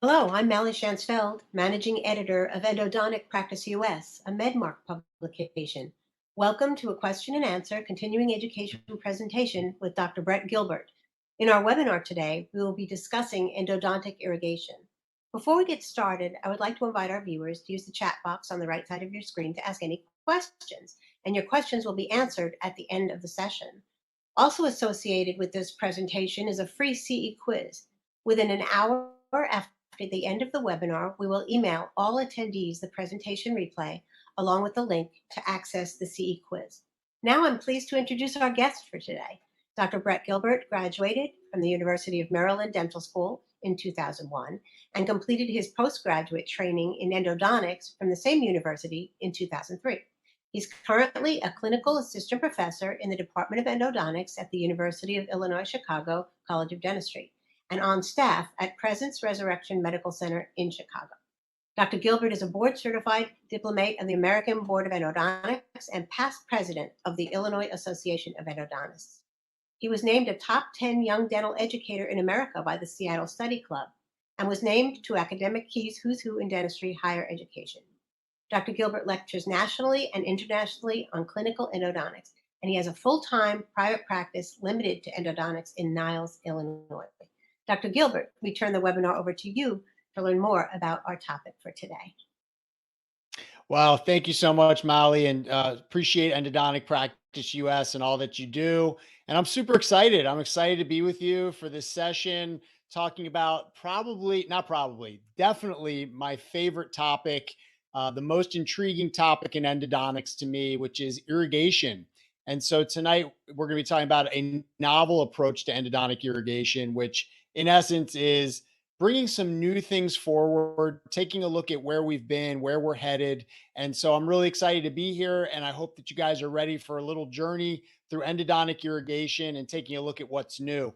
Hello, I'm Mally Shansfeld, Managing Editor of Endodontic Practice US, a MedMark publication. Welcome to a question and answer continuing education presentation with Dr. Brett Gilbert. In our webinar today, we will be discussing endodontic irrigation. Before we get started, I would like to invite our viewers to use the chat box on the right side of your screen to ask any questions, and your questions will be answered at the end of the session. Also associated with this presentation is a free CE quiz. Within an hour after the end of the webinar, we will email all attendees the presentation replay along with the link to access the CE quiz. Now I'm pleased to introduce our guest for today. Dr. Brett Gilbert graduated from the University of Maryland Dental School in 2001 and completed his postgraduate training in endodontics from the same university in 2003. He's currently a clinical assistant professor in the Department of Endodontics at the University of Illinois Chicago College of Dentistry and on staff at Presence Resurrection Medical Center in Chicago. Dr. Gilbert is a board-certified diplomate of the American Board of Endodontics and past president of the Illinois Association of Endodontists. He was named a top 10 young dental educator in America by the Seattle Study Club and was named to Academic Key's Who's Who in Dentistry Higher Education. Dr. Gilbert lectures nationally and internationally on clinical endodontics, and he has a full-time private practice limited to endodontics in Niles, Illinois. Dr. Gilbert, we turn the webinar over to you to learn more about our topic for today. Wow, thank you so much, Molly, and appreciate Endodontic Practice US and all that you do. And I'm super excited. I'm excited to be with you for this session, talking about definitely my favorite topic, the most intriguing topic in endodontics to me, which is irrigation. And so tonight we're going to be talking about a novel approach to endodontic irrigation, which in essence is bringing some new things forward, taking a look at where we've been, where we're headed. And so I'm really excited to be here. And I hope that you guys are ready for a little journey through endodontic irrigation and taking a look at what's new.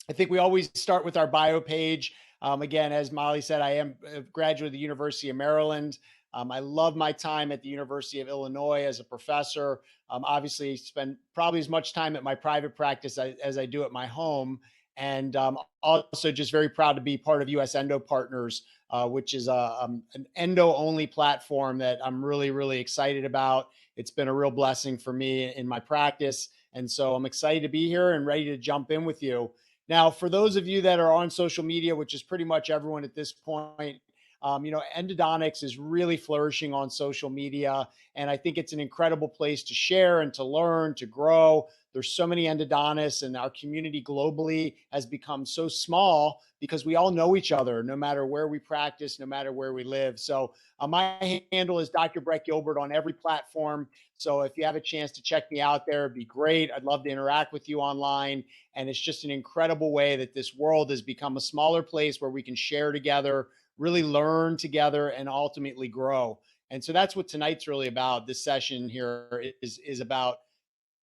I think we always start with our bio page. Again, as Molly said, I am a graduate of the University of Maryland. I love my time at the University of Illinois as a professor. Obviously, spend probably as much time at my private practice as I do at my home. And also just very proud to be part of US Endo Partners, which is an endo-only platform that I'm really, really excited about. It's been a real blessing for me in my practice. And so I'm excited to be here and ready to jump in with you. Now, for those of you that are on social media, which is pretty much everyone at this point, endodontics is really flourishing on social media. And I think it's an incredible place to share and to learn, to grow. There's so many endodontists, and our community globally has become so small because we all know each other, no matter where we practice, no matter where we live. So my handle is Dr. Brett Gilbert on every platform. So if you have a chance to check me out there, it'd be great. I'd love to interact with you online. And it's just an incredible way that this world has become a smaller place where we can share together, really learn together, and ultimately grow. And so that's what tonight's really about. This session here is about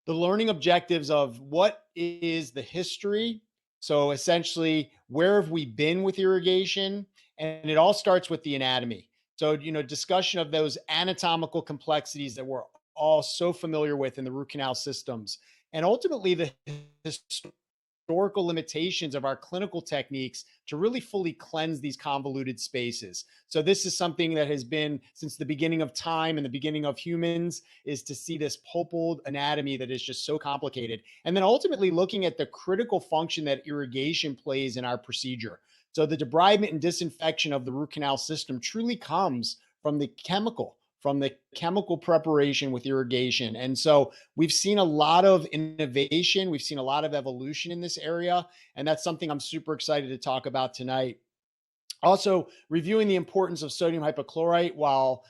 the learning objectives of what is the history. So essentially, where have we been with irrigation? And it all starts with the anatomy. So, discussion of those anatomical complexities that we're all so familiar with in the root canal systems. And ultimately, the historical limitations of our clinical techniques to really fully cleanse these convoluted spaces. So this is something that has been since the beginning of time and the beginning of humans, is to see this pulpal anatomy that is just so complicated. And then ultimately looking at the critical function that irrigation plays in our procedure. So the debridement and disinfection of the root canal system truly comes from the chemical preparation with irrigation. And so we've seen a lot of innovation. We've seen a lot of evolution in this area. And that's something I'm super excited to talk about tonight. Also, reviewing the importance of sodium hypochlorite while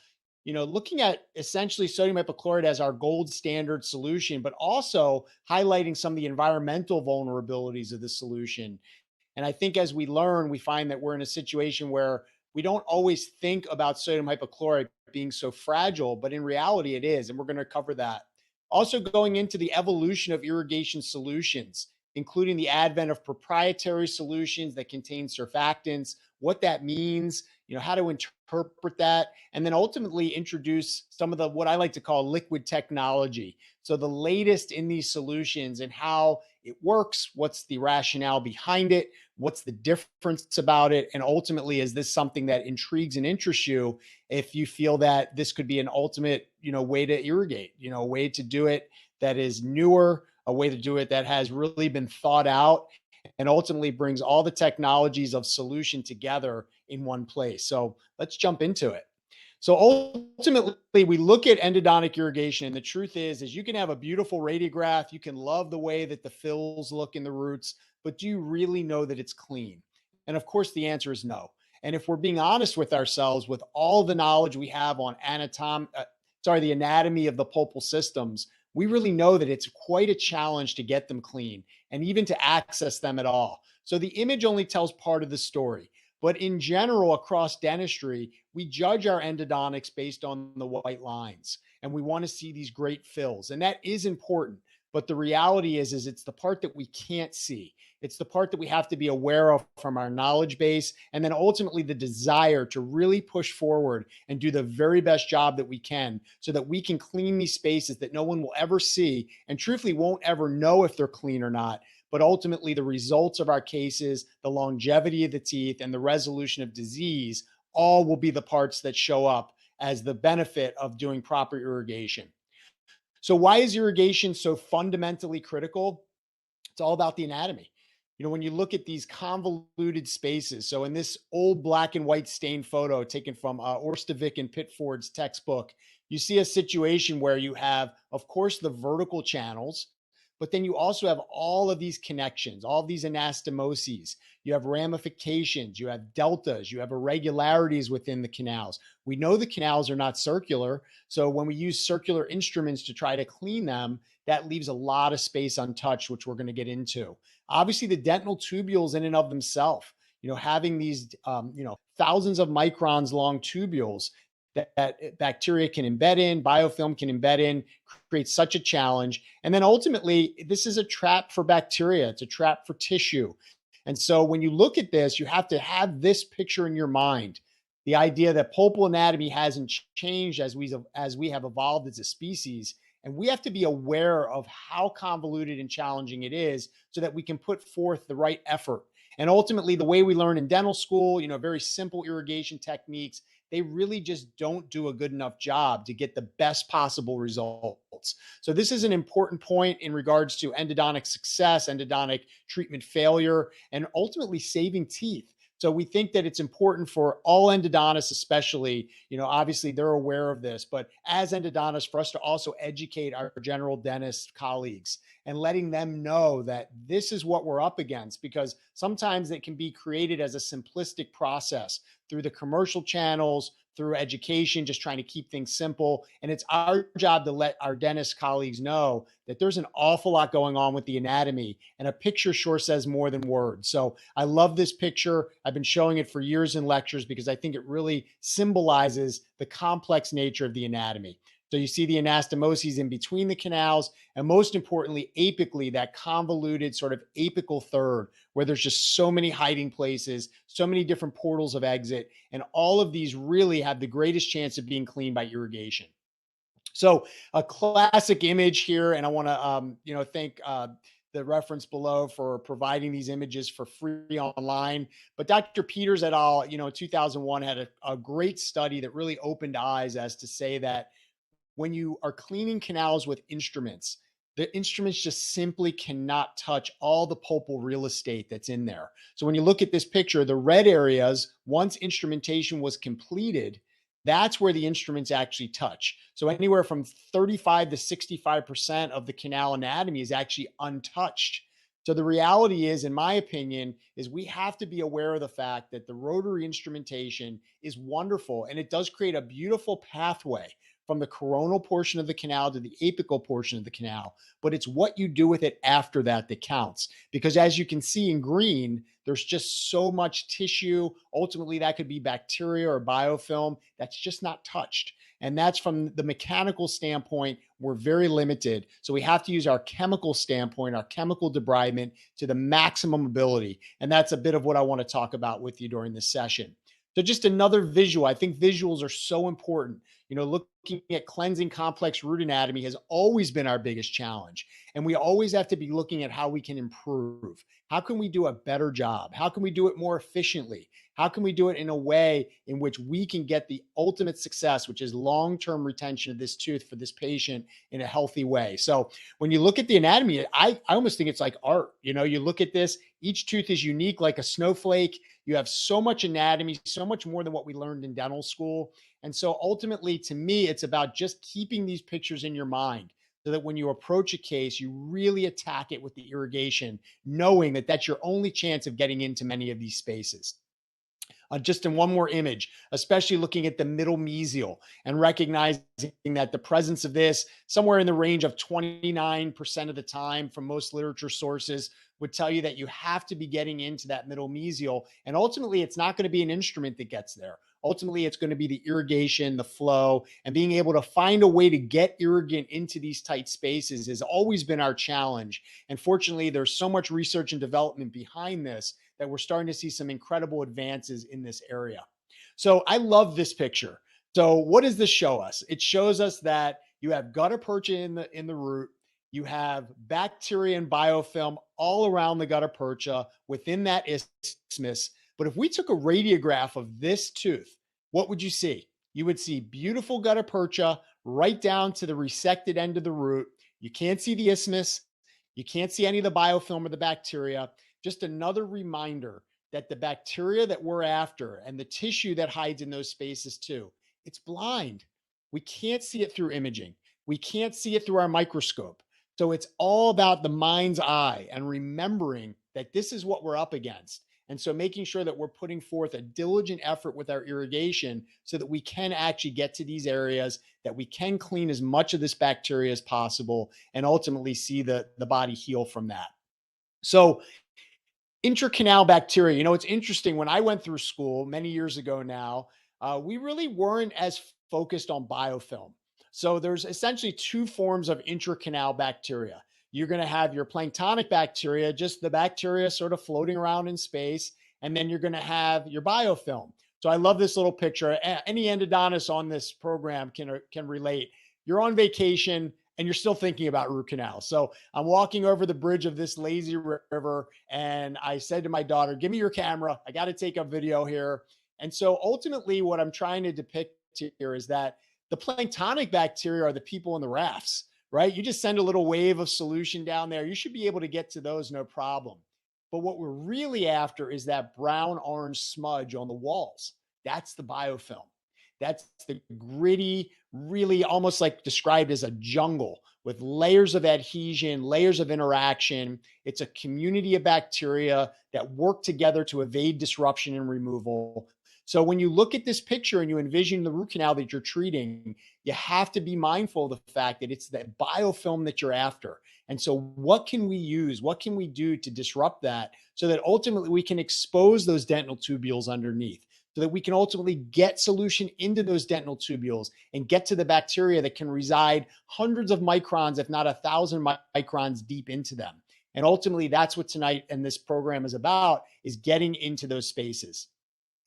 looking at essentially sodium hypochlorite as our gold standard solution, but also highlighting some of the environmental vulnerabilities of the solution. And I think as we learn, we find that we're in a situation where we don't always think about sodium hypochlorite being so fragile, but in reality it is. And we're going to cover that. Also going into the evolution of irrigation solutions, including the advent of proprietary solutions that contain surfactants, what that means, how to interpret that, and then ultimately introduce some of what I like to call liquid technology. So the latest in these solutions and how it works, what's the rationale behind it, What's the difference about it? And ultimately, is this something that intrigues and interests you if you feel that this could be an ultimate, way to irrigate, a way to do it that is newer, a way to do it that has really been thought out and ultimately brings all the technologies of solution together in one place. So let's jump into it. So ultimately, we look at endodontic irrigation, and the truth is you can have a beautiful radiograph, you can love the way that the fills look in the roots, but do you really know that it's clean? And of course, the answer is no. And if we're being honest with ourselves, with all the knowledge we have on the anatomy of the pulpal systems, we really know that it's quite a challenge to get them clean and even to access them at all. So the image only tells part of the story. But in general, across dentistry, we judge our endodontics based on the white lines, and we want to see these great fills. And that is important. But the reality is it's the part that we can't see. It's the part that we have to be aware of from our knowledge base. And then ultimately the desire to really push forward and do the very best job that we can so that we can clean these spaces that no one will ever see and truthfully won't ever know if they're clean or not. But ultimately the results of our cases, the longevity of the teeth, and the resolution of disease all will be the parts that show up as the benefit of doing proper irrigation. So why is irrigation so fundamentally critical? It's all about the anatomy. When you look at these convoluted spaces, so in this old black and white stained photo taken from Orstovic and Pitford's textbook, you see a situation where you have, of course, the vertical channels, but then you also have all of these connections, all of these anastomoses. You have ramifications, you have deltas, you have irregularities within the canals. We know the canals are not circular. So when we use circular instruments to try to clean them, that leaves a lot of space untouched, which we're going to get into. Obviously, the dentinal tubules in and of themselves, having these, thousands of microns long tubules that bacteria can embed in, biofilm can embed in, creates such a challenge. And then ultimately, this is a trap for bacteria. It's a trap for tissue. And so when you look at this, you have to have this picture in your mind. The idea that pulpal anatomy hasn't changed as we have evolved as a species. And we have to be aware of how convoluted and challenging it is so that we can put forth the right effort. And ultimately, the way we learn in dental school, very simple irrigation techniques, they really just don't do a good enough job to get the best possible results. So this is an important point in regards to endodontic success, endodontic treatment failure, and ultimately saving teeth. So we think that it's important for all endodontists, especially, obviously they're aware of this, but as endodontists, for us to also educate our general dentist colleagues and letting them know that this is what we're up against, because sometimes it can be created as a simplistic process through the commercial channels, through education, just trying to keep things simple. And it's our job to let our dentist colleagues know that there's an awful lot going on with the anatomy, and a picture sure says more than words. So I love this picture. I've been showing it for years in lectures because I think it really symbolizes the complex nature of the anatomy. So you see the anastomoses in between the canals, and most importantly, apically, that convoluted sort of apical third, where there's just so many hiding places, so many different portals of exit, and all of these really have the greatest chance of being cleaned by irrigation. So a classic image here, and I want to, thank the reference below for providing these images for free online. But Dr. Peters et al., 2001 had a great study that really opened eyes as to say that when you are cleaning canals with instruments, the instruments just simply cannot touch all the pulpal real estate that's in there. So when you look at this picture, the red areas, once instrumentation was completed, that's where the instruments actually touch. So anywhere from 35 to 65% of the canal anatomy is actually untouched. So the reality is, in my opinion, is we have to be aware of the fact that the rotary instrumentation is wonderful, and it does create a beautiful pathway from the coronal portion of the canal to the apical portion of the canal, but it's what you do with it after that that counts. Because as you can see in green, there's just so much tissue. Ultimately, that could be bacteria or biofilm that's just not touched. And that's from the mechanical standpoint, we're very limited. So we have to use our chemical standpoint, our chemical debridement to the maximum ability. And that's a bit of what I want to talk about with you during this session. So just another visual. I think visuals are so important. Looking at cleansing complex root anatomy has always been our biggest challenge. And we always have to be looking at how we can improve. How can we do a better job? How can we do it more efficiently? How can we do it in a way in which we can get the ultimate success, which is long-term retention of this tooth for this patient in a healthy way? So when you look at the anatomy, I almost think it's like art. You look at this, each tooth is unique like a snowflake. You have so much anatomy, so much more than what we learned in dental school. And so ultimately, to me, it's about just keeping these pictures in your mind so that when you approach a case, you really attack it with the irrigation, knowing that that's your only chance of getting into many of these spaces. Just in one more image, especially looking at the middle mesial and recognizing that the presence of this somewhere in the range of 29% of the time from most literature sources would tell you that you have to be getting into that middle mesial. And ultimately, it's not going to be an instrument that gets there. Ultimately, it's going to be the irrigation, the flow, and being able to find a way to get irrigant into these tight spaces has always been our challenge. And fortunately, there's so much research and development behind this that we're starting to see some incredible advances in this area. So I love this picture. So what does this show us? It shows us that you have gutta percha in the root. You have bacteria and biofilm all around the gutta percha within that isthmus. But if we took a radiograph of this tooth, what would you see? You would see beautiful gutta percha right down to the resected end of the root. You can't see the isthmus. You can't see any of the biofilm or the bacteria. Just another reminder that the bacteria that we're after and the tissue that hides in those spaces too, it's blind. We can't see it through imaging. We can't see it through our microscope. So it's all about the mind's eye and remembering that this is what we're up against. And so making sure that we're putting forth a diligent effort with our irrigation so that we can actually get to these areas, that we can clean as much of this bacteria as possible, and ultimately see the body heal from that. So intracanal bacteria, it's interesting. When I went through school many years ago now, we really weren't as focused on biofilm. So there's essentially two forms of intracanal bacteria. You're going to have your planktonic bacteria, just the bacteria sort of floating around in space. And then you're going to have your biofilm. So I love this little picture. Any endodontist on this program can relate. You're on vacation and you're still thinking about root canal. So I'm walking over the bridge of this lazy river, and I said to my daughter, give me your camera. I got to take a video here. And so ultimately what I'm trying to depict here is that the planktonic bacteria are the people in the rafts, right? You just send a little wave of solution down there. You should be able to get to those, no problem. But what we're really after is that brown orange smudge on the walls. That's the biofilm. That's the gritty, really almost like described as a jungle with layers of adhesion, layers of interaction. It's a community of bacteria that work together to evade disruption and removal. So when you look at this picture and you envision the root canal that you're treating, you have to be mindful of the fact that it's that biofilm that you're after. And so what can we use? What can we do to disrupt that so that ultimately we can expose those dentinal tubules underneath, so that we can ultimately get solution into those dentinal tubules and get to the bacteria that can reside hundreds of microns, if not 1,000 microns deep into them. And ultimately, that's what tonight and this program is about, is getting into those spaces.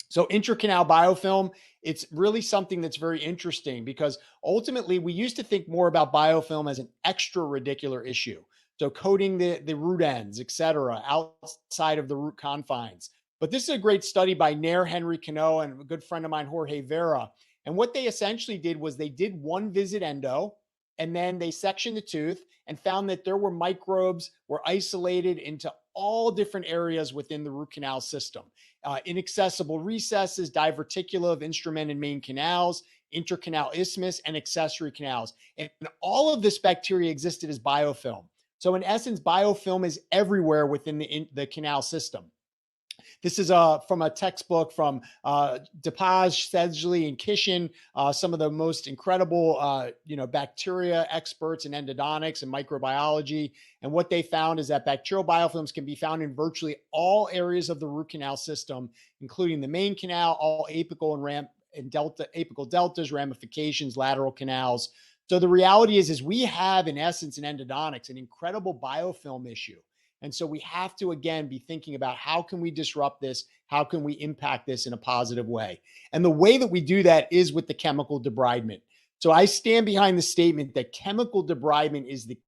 So intracanal biofilm, it's really something that's very interesting because ultimately we used to think more about biofilm as an extra radicular issue. So coating the root ends, et cetera, outside of the root confines. But this is a great study by Nair, Henry Cano, and a good friend of mine, Jorge Vera. And what they essentially did was they did one visit endo, and then they sectioned the tooth and found that there were microbes were isolated into all different areas within the root canal system. Inaccessible recesses, diverticula of instrument and main canals, intracanal isthmus, and accessory canals. And all of this bacteria existed as biofilm. So in essence, biofilm is everywhere within the canal system. This is from a textbook from DePage, Sedgley, and Kishin, some of the most incredible bacteria experts in endodontics and microbiology. And what they found is that bacterial biofilms can be found in virtually all areas of the root canal system, including the main canal, all apical and apical deltas, ramifications, lateral canals. So the reality is we have, in essence, in endodontics, an incredible biofilm issue. And so we have to, again, be thinking about how can we disrupt this? How can we impact this in a positive way? And the way that we do that is with the chemical debridement. So I stand behind the statement that chemical debridement is the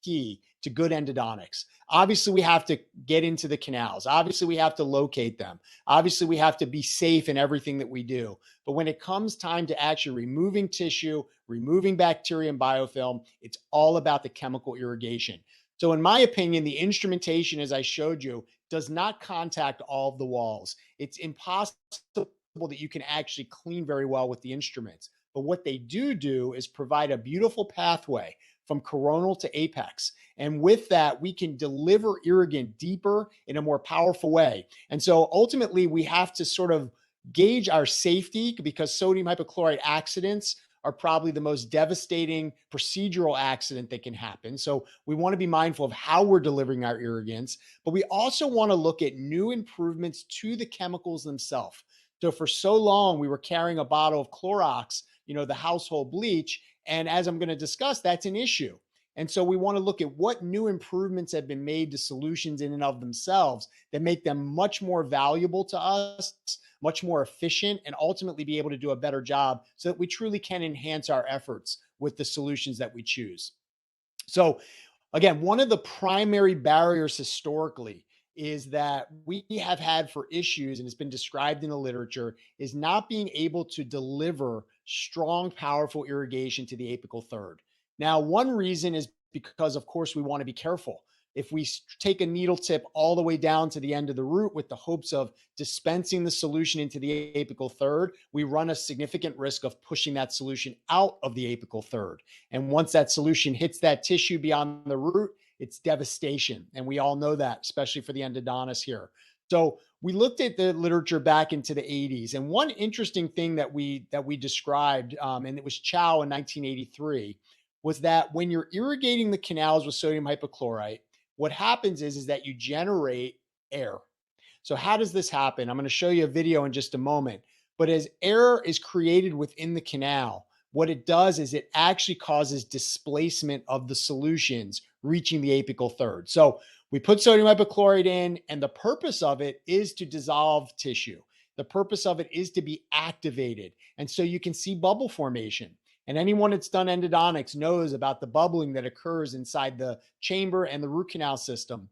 key to good endodontics. Obviously, we have to get into the canals. Obviously, we have to locate them. Obviously, we have to be safe in everything that we do. But when it comes time to actually removing tissue, removing bacteria and biofilm, it's all about the chemical irrigation. So in my opinion, the instrumentation, as I showed you, does not contact all of the walls. It's impossible that you can actually clean very well with the instruments. But what they do is provide a beautiful pathway from coronal to apex. And with that, we can deliver irrigant deeper in a more powerful way. And so ultimately, we have to sort of gauge our safety, because sodium hypochlorite accidents are probably the most devastating procedural accident that can happen. So we want to be mindful of how we're delivering our irrigants, but we also want to look at new improvements to the chemicals themselves. So for so long, we were carrying a bottle of Clorox, the household bleach. And as I'm going to discuss, that's an issue. And so we want to look at what new improvements have been made to solutions in and of themselves that make them much more valuable to us, much more efficient, and ultimately be able to do a better job so that we truly can enhance our efforts with the solutions that we choose. So again, one of the primary barriers historically is that we have had for issues, and it's been described in the literature, is not being able to deliver strong, powerful irrigation to the apical third. Now, one reason is because, of course, we want to be careful. If we take a needle tip all the way down to the end of the root with the hopes of dispensing the solution into the apical third, we run a significant risk of pushing that solution out of the apical third. And once that solution hits that tissue beyond the root, it's devastation. And we all know that, especially for the endodontists here. So we looked at the literature back into the 80s. And one interesting thing that we described, and it was Chow in 1983, was that when you're irrigating the canals with sodium hypochlorite, what happens is that you generate air. So how does this happen? I'm going to show you a video in just a moment. But as air is created within the canal, what it does is it actually causes displacement of the solutions reaching the apical third. So we put sodium hypochlorite in, and the purpose of it is to dissolve tissue. The purpose of it is to be activated. And so you can see bubble formation. And anyone that's done endodontics knows about the bubbling that occurs inside the chamber and the root canal system.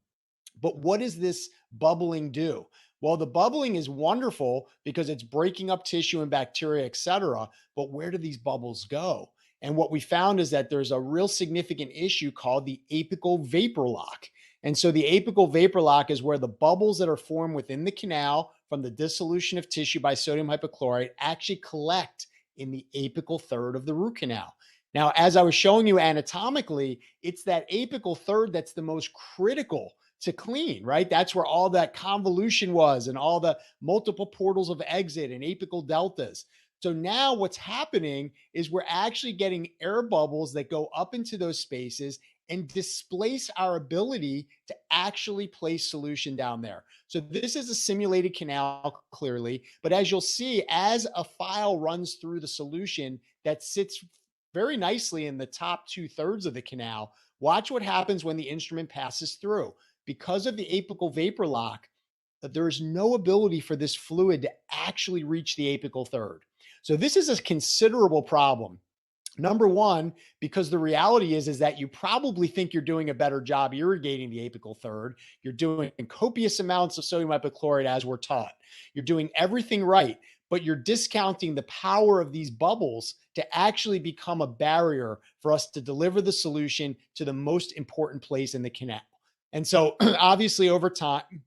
But what does this bubbling do? Well, the bubbling is wonderful because it's breaking up tissue and bacteria, et cetera. But where do these bubbles go? And what we found is that there's a real significant issue called the apical vapor lock. And so the apical vapor lock is where the bubbles that are formed within the canal from the dissolution of tissue by sodium hypochlorite actually collect in the apical third of the root canal. Now, as I was showing you anatomically, it's that apical third that's the most critical to clean, right? That's where all that convolution was and all the multiple portals of exit and apical deltas. So now what's happening is we're actually getting air bubbles that go up into those spaces and displace our ability to actually place solution down there. So this is a simulated canal clearly, but as you'll see, as a file runs through the solution that sits very nicely in the top 2/3 of the canal, watch what happens when the instrument passes through. Because of the apical vapor lock, there is no ability for this fluid to actually reach the apical third. So this is a considerable problem. Number one, because the reality is that you probably think you're doing a better job irrigating the apical third. You're doing copious amounts of sodium hypochlorite as we're taught. You're doing everything right, but you're discounting the power of these bubbles to actually become a barrier for us to deliver the solution to the most important place in the canal. And so obviously over time,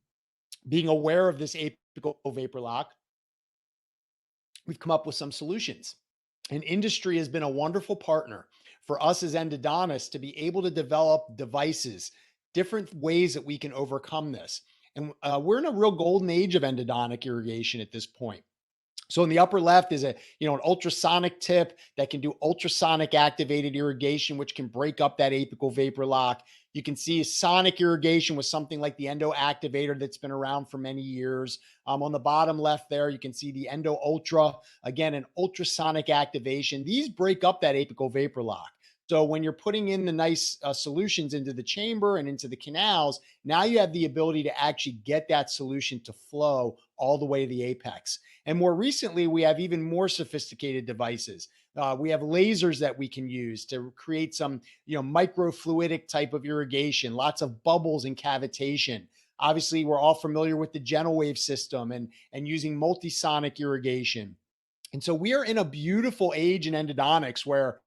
being aware of this apical vapor lock, we've come up with some solutions. And industry has been a wonderful partner for us as endodontists to be able to develop devices, different ways that we can overcome this. And we're in a real golden age of endodontic irrigation at this point. So in the upper left is an ultrasonic tip that can do ultrasonic activated irrigation, which can break up that apical vapor lock. You can see sonic irrigation with something like the Endo Activator that's been around for many years. On the bottom left there, you can see the Endo Ultra, again, an ultrasonic activation. These break up that apical vapor lock. So when you're putting in the nice solutions into the chamber and into the canals, now you have the ability to actually get that solution to flow all the way to the apex. And more recently, we have even more sophisticated devices. We have lasers that we can use to create some, microfluidic type of irrigation, lots of bubbles and cavitation. Obviously, we're all familiar with the gentle wave system and using multisonic irrigation. And so we are in a beautiful age in endodontics where,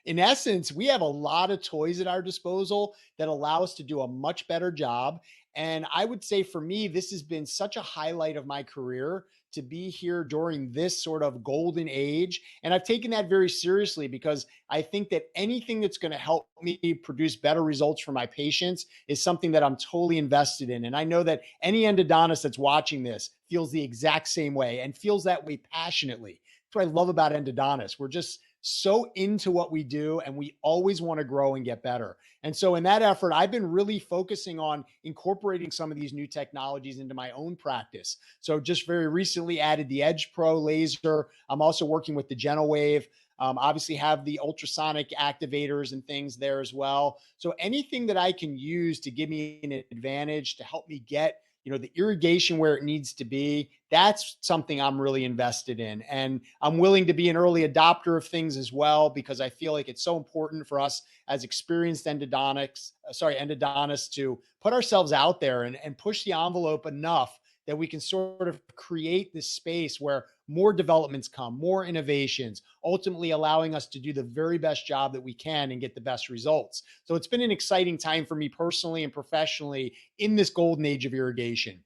in essence, we have a lot of toys at our disposal that allow us to do a much better job. And I would say for me, this has been such a highlight of my career to be here during this sort of golden age. And I've taken that very seriously because I think that anything that's going to help me produce better results for my patients is something that I'm totally invested in. And I know that any endodontist that's watching this feels the exact same way and feels that way passionately. That's what I love about endodontists. We're just so into what we do and we always want to grow and get better. And so in that effort, I've been really focusing on incorporating some of these new technologies into my own practice. So just very recently added the Edge Pro laser. I'm also working with the Gentle Wave. Obviously have the ultrasonic activators and things there as well. So anything that I can use to give me an advantage to help me get the irrigation where it needs to be, that's something I'm really invested in. And I'm willing to be an early adopter of things as well, because I feel like it's so important for us as experienced endodontists to put ourselves out there and push the envelope enough that we can sort of create this space where more developments come, more innovations, ultimately allowing us to do the very best job that we can and get the best results. So it's been an exciting time for me personally and professionally in this golden age of irrigation.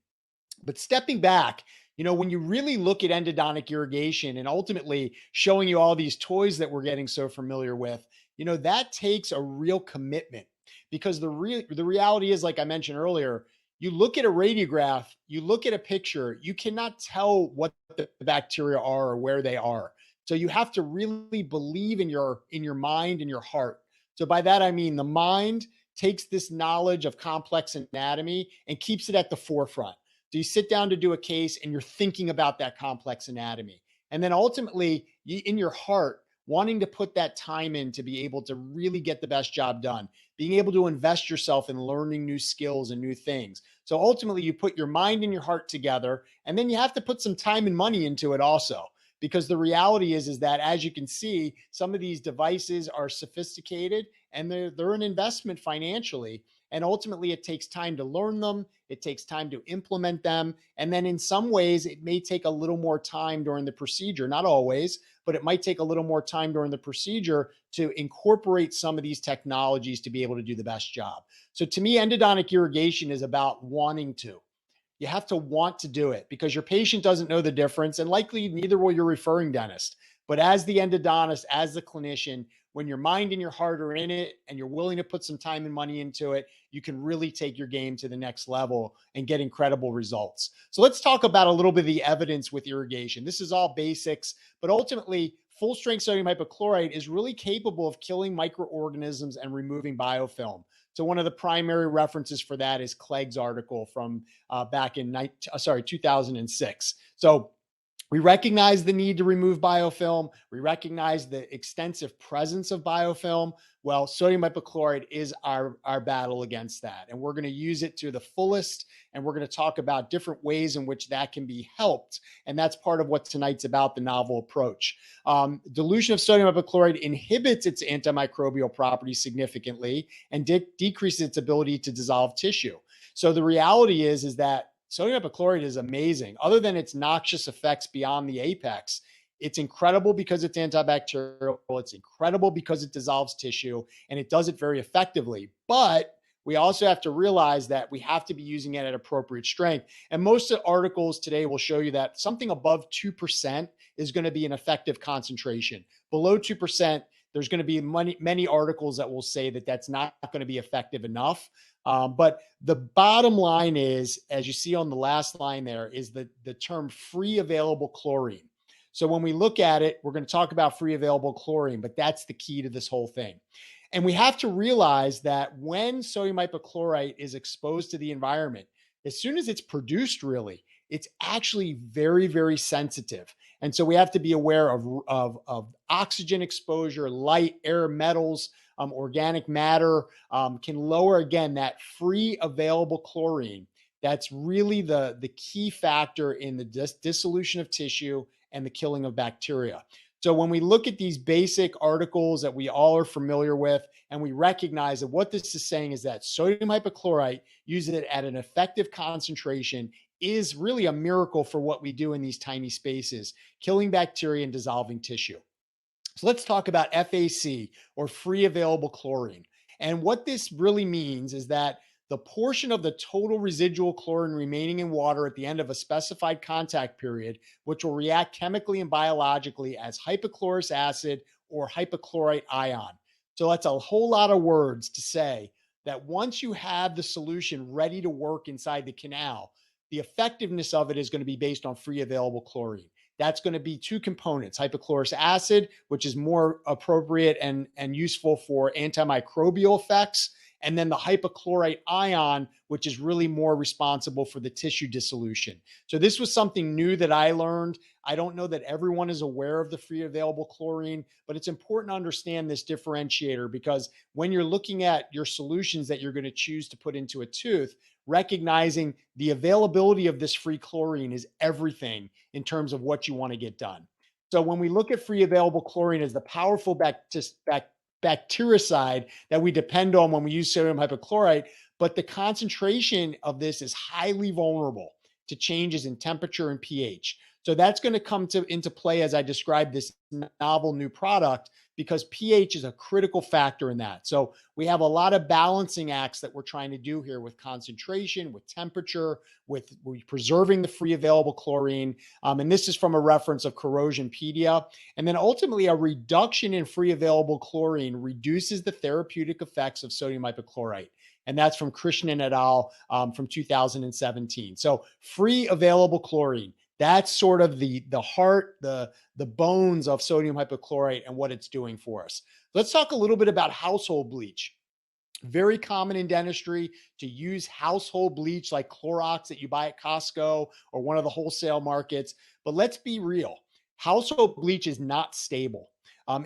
But stepping back, when you really look at endodontic irrigation and ultimately showing you all these toys that we're getting so familiar with, that takes a real commitment, because the reality is, like I mentioned earlier, you look at a radiograph, you look at a picture, you cannot tell what the bacteria are or where they are. So you have to really believe in your mind and your heart. So by that, I mean the mind takes this knowledge of complex anatomy and keeps it at the forefront. So you sit down to do a case and you're thinking about that complex anatomy. And then ultimately, in your heart, wanting to put that time in to be able to really get the best job done, being able to invest yourself in learning new skills and new things. So ultimately, you put your mind and your heart together, and then you have to put some time and money into it also. Because the reality is that, as you can see, some of these devices are sophisticated and they're an investment financially. And ultimately, it takes time to learn them. It takes time to implement them. And then in some ways, it may take a little more time during the procedure, not always, but it might take a little more time during the procedure to incorporate some of these technologies to be able to do the best job. So to me, endodontic irrigation is about wanting to. You have to want to do it, because your patient doesn't know the difference, and likely neither will your referring dentist. But as the endodontist, as the clinician, when your mind and your heart are in it and you're willing to put some time and money into it, you can really take your game to the next level and get incredible results. So let's talk about a little bit of the evidence with irrigation. This is all basics, but ultimately, full strength sodium hypochlorite is really capable of killing microorganisms and removing biofilm. So one of the primary references for that is Clegg's article from back in 2006. So we recognize the need to remove biofilm. We recognize the extensive presence of biofilm. Well, sodium hypochlorite is our battle against that. And we're going to use it to the fullest. And we're going to talk about different ways in which that can be helped. And that's part of what tonight's about, the novel approach. Dilution of sodium hypochlorite inhibits its antimicrobial properties significantly and decreases its ability to dissolve tissue. So the reality is that sodium hypochlorite is amazing. Other than its noxious effects beyond the apex, it's incredible because it's antibacterial. It's incredible because it dissolves tissue, and it does it very effectively. But we also have to realize that we have to be using it at appropriate strength. And most of the articles today will show you that something above 2% is going to be an effective concentration. Below 2%, there's going to be many articles that will say that that's not going to be effective enough. But the bottom line is, as you see on the last line there, is the term free available chlorine. So when we look at it, we're going to talk about free available chlorine, but that's the key to this whole thing. And we have to realize that when sodium hypochlorite is exposed to the environment, as soon as it's produced, really, it's actually very, very sensitive. And so we have to be aware of oxygen exposure, light, air, metals, organic matter, can lower, again, that free available chlorine. That's really the key factor in the dissolution of tissue and the killing of bacteria. So when we look at these basic articles that we all are familiar with, and we recognize that what this is saying is that sodium hypochlorite, using it at an effective concentration, is really a miracle for what we do in these tiny spaces, killing bacteria and dissolving tissue. So let's talk about FAC, or free available chlorine. And what this really means is that the portion of the total residual chlorine remaining in water at the end of a specified contact period, which will react chemically and biologically as hypochlorous acid or hypochlorite ion. So that's a whole lot of words to say that once you have the solution ready to work inside the canal, the effectiveness of it is going to be based on free available chlorine. That's going to be two components: hypochlorous acid, which is more appropriate and useful for antimicrobial effects, and then the hypochlorite ion, which is really more responsible for the tissue dissolution. So this was something new that I learned. I don't know that everyone is aware of the free available chlorine, but it's important to understand this differentiator, because when you're looking at your solutions that you're going to choose to put into a tooth, recognizing the availability of this free chlorine is everything in terms of what you want to get done. So when we look at free available chlorine as the powerful bactericide that we depend on when we use sodium hypochlorite, but the concentration of this is highly vulnerable to changes in temperature and pH. So that's going to come into play as I describe this novel new product, because pH is a critical factor in that. So we have a lot of balancing acts that we're trying to do here with concentration, with temperature, with preserving the free available chlorine. And this is from a reference of Corrosionpedia. And then ultimately, a reduction in free available chlorine reduces the therapeutic effects of sodium hypochlorite. And that's from Krishnan et al. From 2017. So free available chlorine, that's sort of the heart, the bones of sodium hypochlorite and what it's doing for us. Let's talk a little bit about household bleach. Very common in dentistry to use household bleach like Clorox that you buy at Costco or one of the wholesale markets. But let's be real. Household bleach is not stable.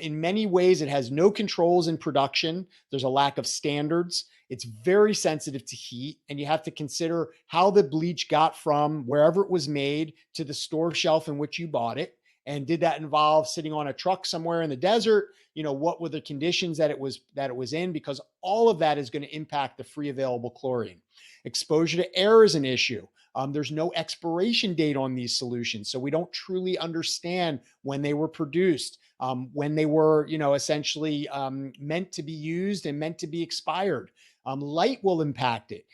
In many ways, it has no controls in production. There's a lack of standards. It's very sensitive to heat, and you have to consider how the bleach got from wherever it was made to the store shelf in which you bought it. And did that involve sitting on a truck somewhere in the desert? What were the conditions that it was in? Because all of that is going to impact the free available chlorine. Exposure to air is an issue. There's no expiration date on these solutions, so we don't truly understand when they were produced, when they were, essentially meant to be used and meant to be expired. Light will impact it.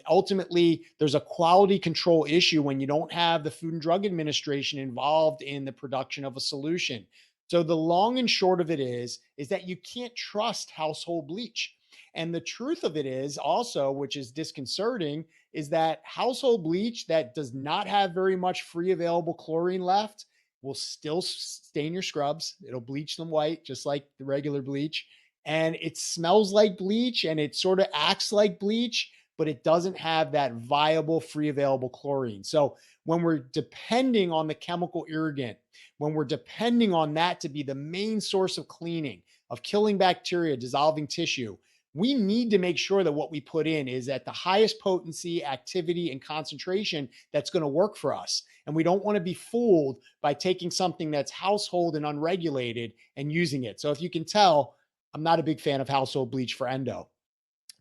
Ultimately, there's a quality control issue when you don't have the Food and Drug Administration involved in the production of a solution. So the long and short of it is that you can't trust household bleach. And the truth of it is also, which is disconcerting, is that household bleach that does not have very much free available chlorine left will still stain your scrubs. It'll bleach them white, just like the regular bleach. And it smells like bleach and it sort of acts like bleach, but it doesn't have that viable free available chlorine. So when we're depending on the chemical irrigant, when we're depending on that to be the main source of cleaning, of killing bacteria, dissolving tissue, we need to make sure that what we put in is at the highest potency, activity, and concentration that's going to work for us. And we don't want to be fooled by taking something that's household and unregulated and using it. So if you can tell, I'm not a big fan of household bleach for endo.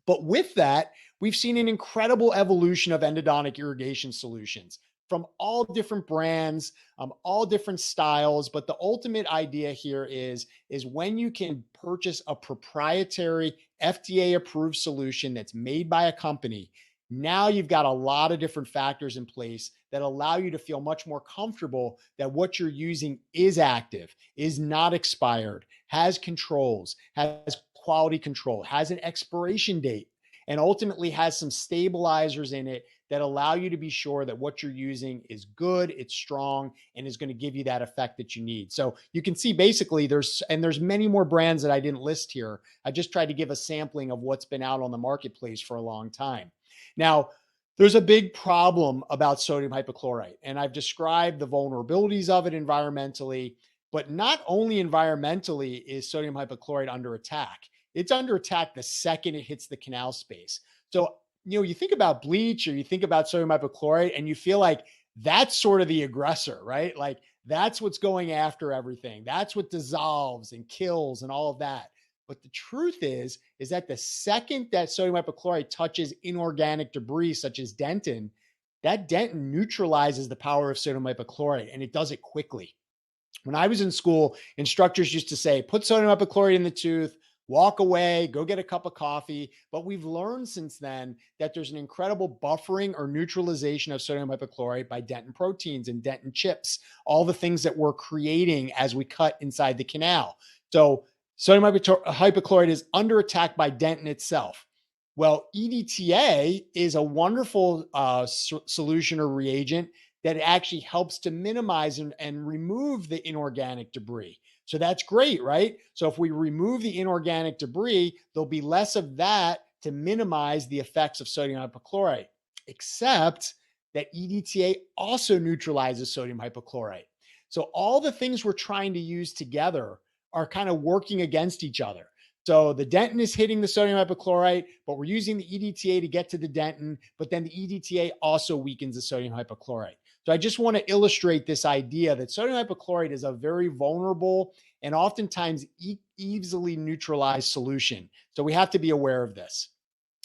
But with that, we've seen an incredible evolution of endodontic irrigation solutions from all different brands, all different styles. But the ultimate idea here is when you can purchase a proprietary FDA approved solution that's made by a company, now you've got a lot of different factors in place that allow you to feel much more comfortable that what you're using is active, is not expired, has controls, has quality control, has an expiration date, and ultimately has some stabilizers in it that allow you to be sure that what you're using is good, it's strong, and is going to give you that effect that you need. So you can see basically there's many more brands that I didn't list here. I just tried to give a sampling of what's been out on the marketplace for a long time. Now, there's a big problem about sodium hypochlorite, and I've described the vulnerabilities of it environmentally, but not only environmentally is sodium hypochlorite under attack. it's under attack the second it hits the canal space. So, you think about bleach or you think about sodium hypochlorite and you feel like that's sort of the aggressor, right? Like that's what's going after everything. That's what dissolves and kills and all of that. But the truth is that the second that sodium hypochlorite touches inorganic debris such as dentin, that dentin neutralizes the power of sodium hypochlorite, and it does it quickly. When I was in school, instructors used to say, put sodium hypochlorite in the tooth, walk away, go get a cup of coffee. But we've learned since then that there's an incredible buffering or neutralization of sodium hypochlorite by dentin proteins and dentin chips, all the things that we're creating as we cut inside the canal. So sodium hypochlorite is under attack by dentin itself. Well, EDTA is a wonderful solution or reagent that actually helps to minimize and remove the inorganic debris. So that's great, right? So if we remove the inorganic debris, there'll be less of that to minimize the effects of sodium hypochlorite, except that EDTA also neutralizes sodium hypochlorite. So all the things we're trying to use together are kind of working against each other. So the dentin is hitting the sodium hypochlorite, but we're using the EDTA to get to the dentin, but then the EDTA also weakens the sodium hypochlorite. So I just want to illustrate this idea that sodium hypochlorite is a very vulnerable and oftentimes easily neutralized solution. So we have to be aware of this.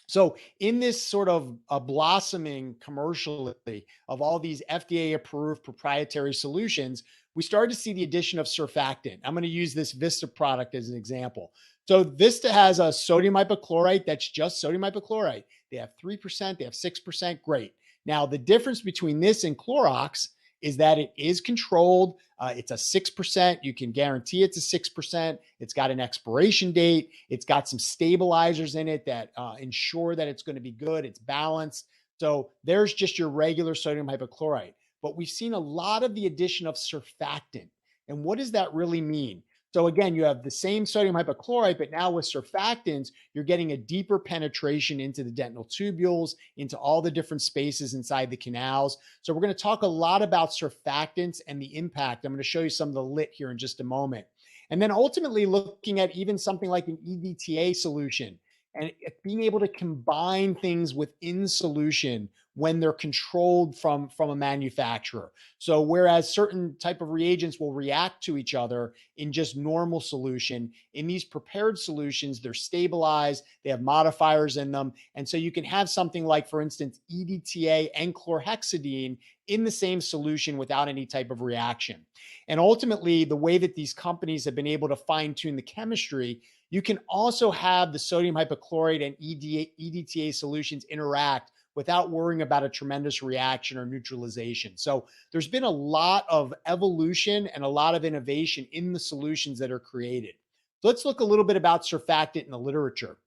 So in this sort of blossoming commercially of all these FDA approved proprietary solutions, we started to see the addition of surfactant. I'm going to use this Vista product as an example. So Vista has a sodium hypochlorite that's just sodium hypochlorite. They have 3%, they have 6%, great. Now, the difference between this and Clorox is that it is controlled. It's a 6%. You can guarantee it's a 6%. It's got an expiration date. It's got some stabilizers in it that ensure that it's going to be good. It's balanced. So there's just your regular sodium hypochlorite. But we've seen a lot of the addition of surfactant. And what does that really mean? So again, you have the same sodium hypochlorite, but now with surfactants, you're getting a deeper penetration into the dentinal tubules, into all the different spaces inside the canals. So we're going to talk a lot about surfactants and the impact. I'm going to show you some of the lit here in just a moment. And then ultimately looking at even something like an EDTA solution and being able to combine things within solution when they're controlled from a manufacturer. So whereas certain type of reagents will react to each other in just normal solution, in these prepared solutions, they're stabilized, they have modifiers in them. And so you can have something like, for instance, EDTA and chlorhexidine in the same solution without any type of reaction. And ultimately, the way that these companies have been able to fine tune the chemistry, you can also have the sodium hypochlorite and EDTA solutions interact without worrying about a tremendous reaction or neutralization. So there's been a lot of evolution and a lot of innovation in the solutions that are created. So let's look a little bit about surfactant in the literature.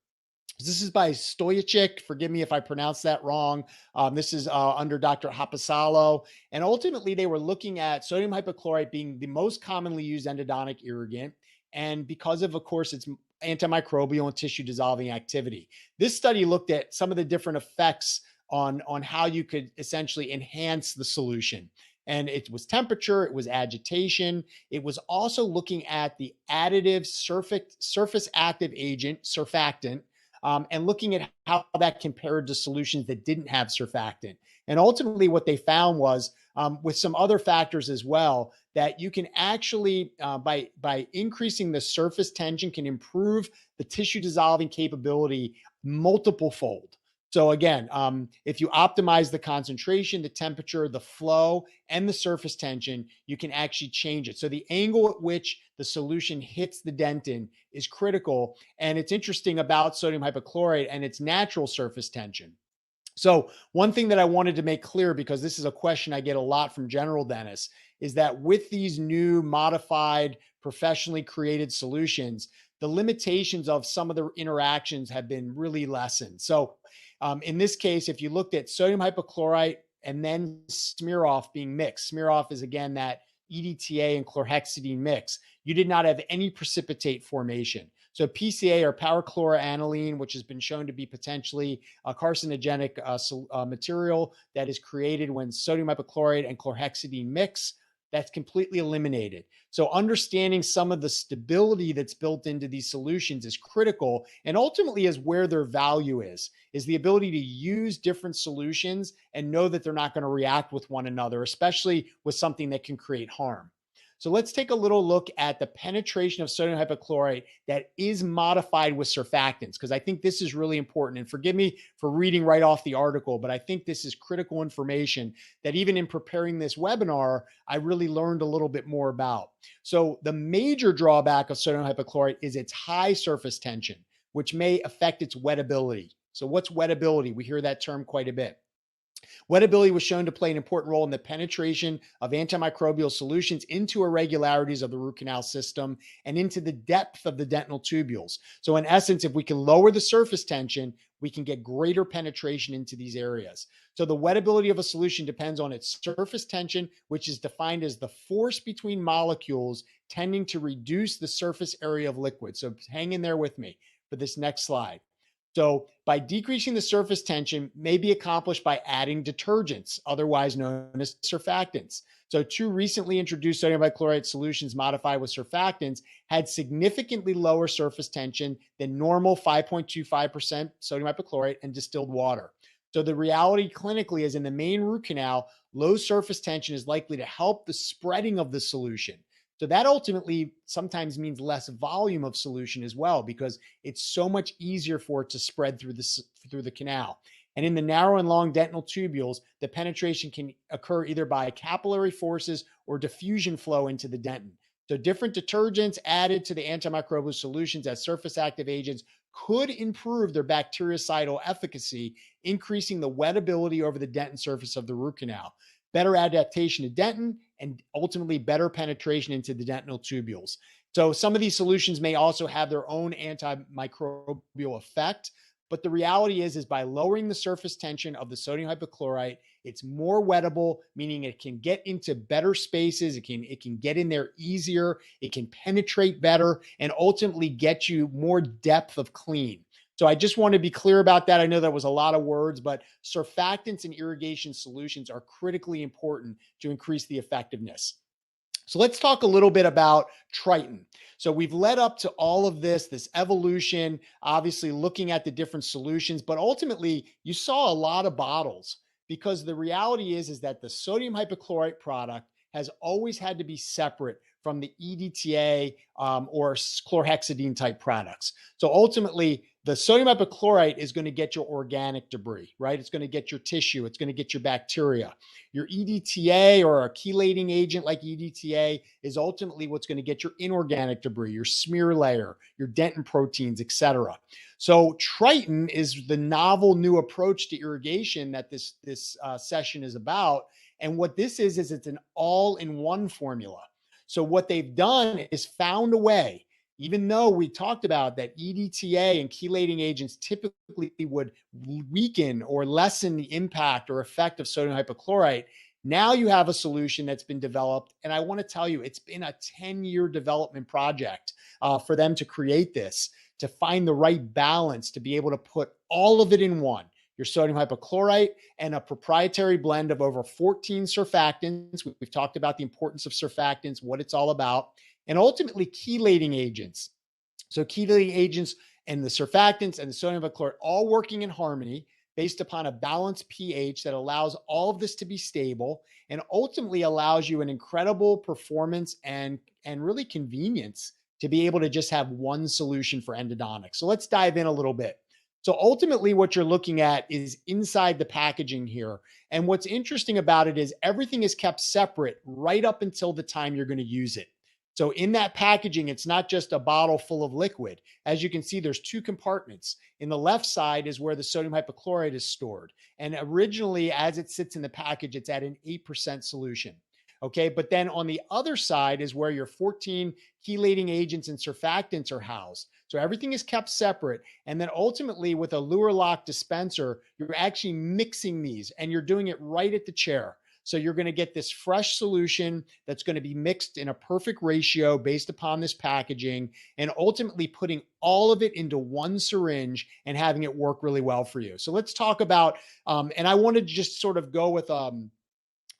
This is by Stoyachik. Forgive me if I pronounced that wrong. This is under Dr. Hapasalo. And ultimately, they were looking at sodium hypochlorite being the most commonly used endodontic irrigant. And because of course, its antimicrobial and tissue dissolving activity. This study looked at some of the different effects on how you could essentially enhance the solution. And it was temperature, it was agitation. It was also looking at the additive surface active agent, surfactant, and looking at how that compared to solutions that didn't have surfactant. And ultimately what they found was, with some other factors as well, that you can actually, by increasing the surface tension, can improve the tissue dissolving capability multiple fold. So again, if you optimize the concentration, the temperature, the flow, and the surface tension, you can actually change it. So the angle at which the solution hits the dentin is critical. And it's interesting about sodium hypochlorite and its natural surface tension. So one thing that I wanted to make clear, because this is a question I get a lot from general dentists, is that with these new modified, professionally created solutions, the limitations of some of the interactions have been really lessened. So in this case, if you looked at sodium hypochlorite and then smear off being mixed, smear off is again that EDTA and chlorhexidine mix, you did not have any precipitate formation. So PCA or power-chloroaniline, which has been shown to be potentially a carcinogenic material that is created when sodium hypochlorite and chlorhexidine mix, that's completely eliminated. So understanding some of the stability that's built into these solutions is critical, and ultimately is where their value is the ability to use different solutions and know that they're not going to react with one another, especially with something that can create harm. So let's take a little look at the penetration of sodium hypochlorite that is modified with surfactants, because I think this is really important. And forgive me for reading right off the article, but I think this is critical information that even in preparing this webinar, I really learned a little bit more about. So the major drawback of sodium hypochlorite is its high surface tension, which may affect its wettability. So what's wettability? We hear that term quite a bit. Wettability was shown to play an important role in the penetration of antimicrobial solutions into irregularities of the root canal system and into the depth of the dentinal tubules. So in essence, if we can lower the surface tension, we can get greater penetration into these areas. So the wettability of a solution depends on its surface tension, which is defined as the force between molecules tending to reduce the surface area of liquid. So hang in there with me for this next slide. So by decreasing the surface tension may be accomplished by adding detergents, otherwise known as surfactants. So two recently introduced sodium hypochlorite solutions modified with surfactants had significantly lower surface tension than normal 5.25% sodium hypochlorite and distilled water. So the reality clinically is in the main root canal, low surface tension is likely to help the spreading of the solution. So that ultimately sometimes means less volume of solution as well, because it's so much easier for it to spread through the canal. And in the narrow and long dentinal tubules, the penetration can occur either by capillary forces or diffusion flow into the dentin. So different detergents added to the antimicrobial solutions as surface active agents could improve their bactericidal efficacy, increasing the wettability over the dentin surface of the root canal, better adaptation to dentin, and ultimately better penetration into the dentinal tubules. So some of these solutions may also have their own antimicrobial effect, but the reality is by lowering the surface tension of the sodium hypochlorite, it's more wettable, meaning it can get into better spaces, it can get in there easier, it can penetrate better, and ultimately get you more depth of clean. So I just want to be clear about that. I know that was a lot of words, but surfactants and irrigation solutions are critically important to increase the effectiveness. So let's talk a little bit about Triton. So we've led up to all of this evolution, obviously looking at the different solutions, but ultimately you saw a lot of bottles, because the reality is that the sodium hypochlorite product has always had to be separate from the EDTA or chlorhexidine type products. So ultimately, the sodium hypochlorite is going to get your organic debris, right? It's going to get your tissue. It's going to get your bacteria. Your EDTA or a chelating agent like EDTA is ultimately what's going to get your inorganic debris, your smear layer, your dentin proteins, etc. So Triton is the novel new approach to irrigation that this session is about. And what this is it's an all-in-one formula. So what they've done is found a way, even though we talked about that EDTA and chelating agents typically would weaken or lessen the impact or effect of sodium hypochlorite, now you have a solution that's been developed. And I want to tell you, it's been a 10-year development project for them to create this, to find the right balance, to be able to put all of it in one. Your sodium hypochlorite and a proprietary blend of over 14 surfactants. We've talked about the importance of surfactants, what it's all about, and ultimately chelating agents. So chelating agents and the surfactants and the sodium hypochlorite all working in harmony based upon a balanced pH that allows all of this to be stable and ultimately allows you an incredible performance and really convenience to be able to just have one solution for endodontics. So let's dive in a little bit. So ultimately what you're looking at is inside the packaging here. And what's interesting about it is everything is kept separate right up until the time you're going to use it. So in that packaging, it's not just a bottle full of liquid. As you can see, there's two compartments. In the left side is where the sodium hypochlorite is stored. And originally, as it sits in the package, it's at an 8% solution. Okay, but then on the other side is where your 14 chelating agents and surfactants are housed. So everything is kept separate. And then ultimately with a Luer lock dispenser, you're actually mixing these and you're doing it right at the chair. So you're going to get this fresh solution that's going to be mixed in a perfect ratio based upon this packaging and ultimately putting all of it into one syringe and having it work really well for you. So let's talk about, and I want to just sort of go with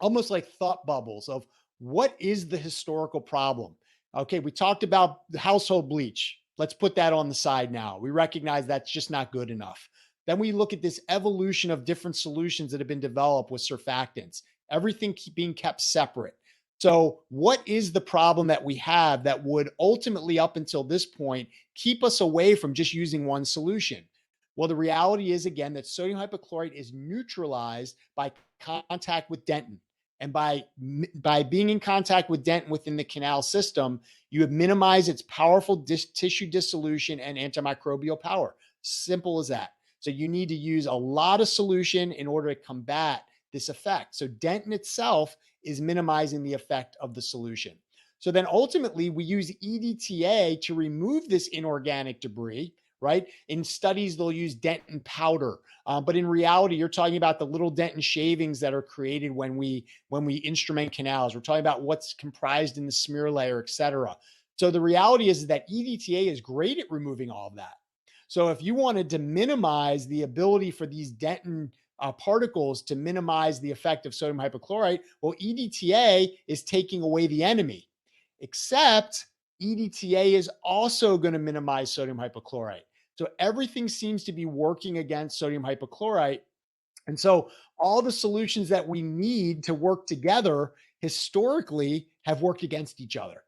almost like thought bubbles of what is the historical problem? Okay, we talked about the household bleach. Let's put that on the side now. We recognize that's just not good enough. Then we look at this evolution of different solutions that have been developed with surfactants, everything being kept separate. So, what is the problem that we have that would ultimately, up until this point, keep us away from just using one solution? Well, the reality is, again, that sodium hypochlorite is neutralized by contact with dentin. And by being in contact with dentin within the canal system, you have minimized its powerful tissue dissolution and antimicrobial power. Simple as that. So you need to use a lot of solution in order to combat this effect. So dentin itself is minimizing the effect of the solution. So then ultimately we use EDTA to remove this inorganic debris, right? In studies, they'll use dentin powder. But in reality, you're talking about the little dentin shavings that are created when we instrument canals. We're talking about what's comprised in the smear layer, et cetera. So the reality is that EDTA is great at removing all of that. So if you wanted to minimize the ability for these dentin particles to minimize the effect of sodium hypochlorite, well, EDTA is taking away the enemy, except EDTA is also going to minimize sodium hypochlorite. So everything seems to be working against sodium hypochlorite. And so all the solutions that we need to work together historically have worked against each other.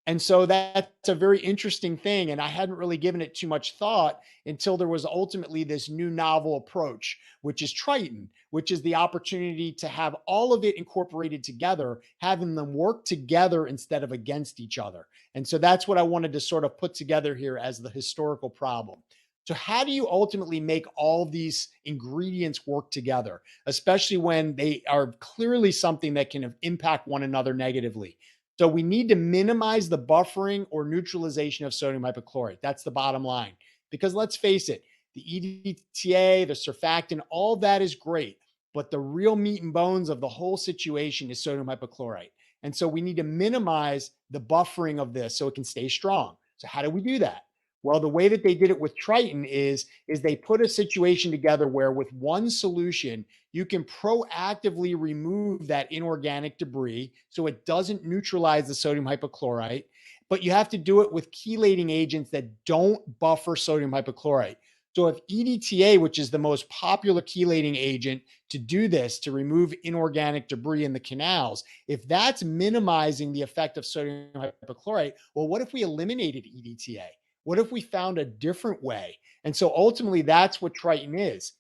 And so that's a very interesting thing. And I hadn't really given it too much thought until there was ultimately this new novel approach, which is Triton, which is the opportunity to have all of it incorporated together, having them work together instead of against each other. And so that's what I wanted to sort of put together here as the historical problem. So how do you ultimately make all of these ingredients work together, especially when they are clearly something that can impact one another negatively? So we need to minimize the buffering or neutralization of sodium hypochlorite. That's the bottom line. Because let's face it, the EDTA, the surfactant, all that is great. But the real meat and bones of the whole situation is sodium hypochlorite. And so we need to minimize the buffering of this so it can stay strong. So how do we do that? Well, the way that they did it with Triton is they put a situation together where with one solution, you can proactively remove that inorganic debris so it doesn't neutralize the sodium hypochlorite, but you have to do it with chelating agents that don't buffer sodium hypochlorite. So if EDTA, which is the most popular chelating agent to do this, to remove inorganic debris in the canals, if that's minimizing the effect of sodium hypochlorite, well, what if we eliminated EDTA? What if we found a different way? And so ultimately, that's what Triton is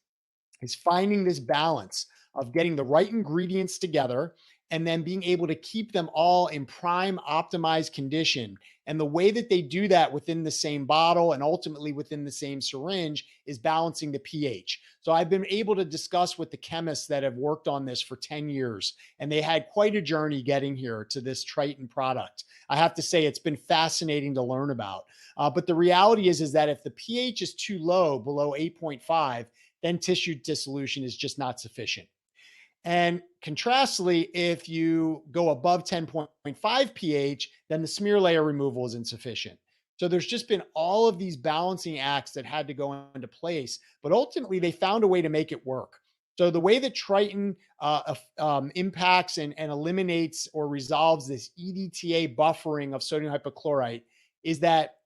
finding this balance of getting the right ingredients together and then being able to keep them all in prime optimized condition. And the way that they do that within the same bottle and ultimately within the same syringe is balancing the pH. So I've been able to discuss with the chemists that have worked on this for 10 years, and they had quite a journey getting here to this Triton product. I have to say it's been fascinating to learn about. But the reality is that if the pH is too low, below 8.5, then tissue dissolution is just not sufficient. And contrastly, if you go above 10.5 pH, then the smear layer removal is insufficient. So there's just been all of these balancing acts that had to go into place, but ultimately they found a way to make it work. So the way that Triton impacts and eliminates or resolves this EDTA buffering of sodium hypochlorite is that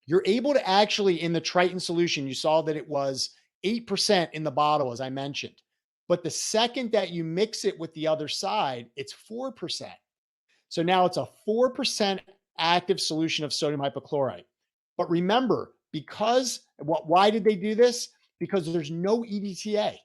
you're able to actually, in the Triton solution, you saw that it was 8% in the bottle, as I mentioned. But the second that you mix it with the other side, it's 4%. So now it's a 4% active solution of sodium hypochlorite. But remember, why did they do this? Because there's no EDTA.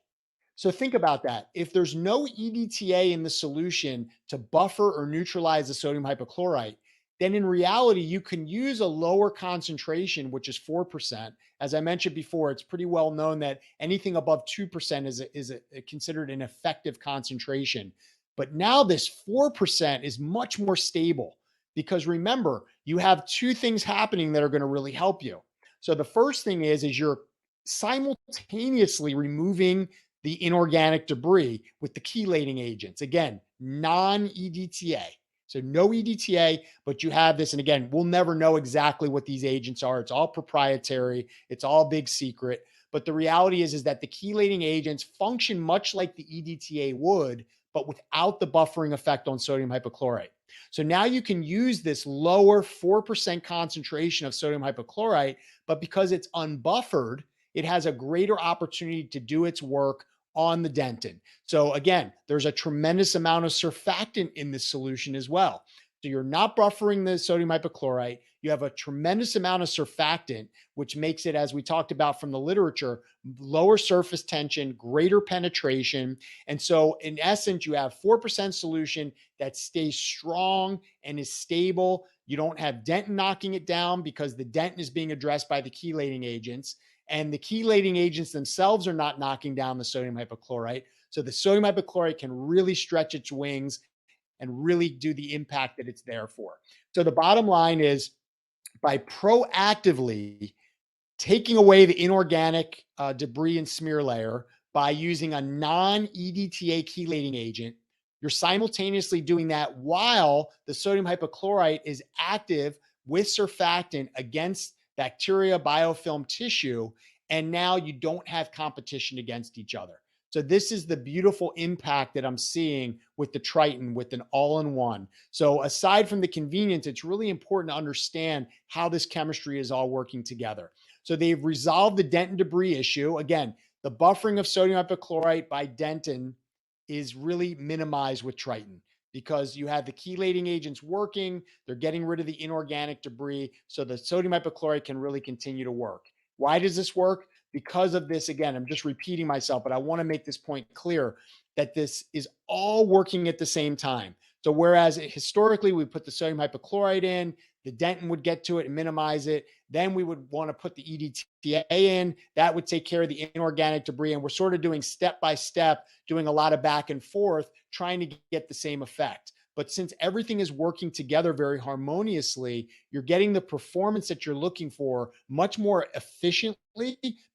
So think about that. If there's no EDTA in the solution to buffer or neutralize the sodium hypochlorite, then in reality, you can use a lower concentration, which is 4%. As I mentioned before, it's pretty well known that anything above 2% is considered an effective concentration. But now this 4% is much more stable because remember, you have two things happening that are going to really help you. So the first thing is you're simultaneously removing the inorganic debris with the chelating agents. Again, non-EDTA. So no EDTA, but you have this. And again, we'll never know exactly what these agents are. It's all proprietary. It's all big secret. But the reality is that the chelating agents function much like the EDTA would, but without the buffering effect on sodium hypochlorite. So now you can use this lower 4% concentration of sodium hypochlorite, but because it's unbuffered, it has a greater opportunity to do its work on the dentin. So again, there's a tremendous amount of surfactant in this solution as well. So you're not buffering the sodium hypochlorite. You have a tremendous amount of surfactant, which makes it, as we talked about from the literature, lower surface tension, greater penetration. And so in essence, you have 4% solution that stays strong and is stable. You don't have dentin knocking it down because the dentin is being addressed by the chelating agents. And the chelating agents themselves are not knocking down the sodium hypochlorite. So the sodium hypochlorite can really stretch its wings and really do the impact that it's there for. So the bottom line is, by proactively taking away the inorganic debris and smear layer by using a non-EDTA chelating agent, you're simultaneously doing that while the sodium hypochlorite is active with surfactant against bacteria, biofilm, tissue, and now you don't have competition against each other. So this is the beautiful impact that I'm seeing with the Triton, with an all-in-one. So aside from the convenience, it's really important to understand how this chemistry is all working together. So they've resolved the dentin debris issue. Again, the buffering of sodium hypochlorite by dentin is really minimized with Triton because you have the chelating agents working. They're getting rid of the inorganic debris, so the sodium hypochlorite can really continue to work. Why does this work? Because of this, again, I'm just repeating myself, but I want to make this point clear that this is all working at the same time. So whereas historically we put the sodium hypochlorite in, the dentin would get to it and minimize it. Then we would want to put the EDTA in. That would take care of the inorganic debris. And we're sort of doing step by step, doing a lot of back and forth, trying to get the same effect. But since everything is working together very harmoniously, you're getting the performance that you're looking for much more efficiently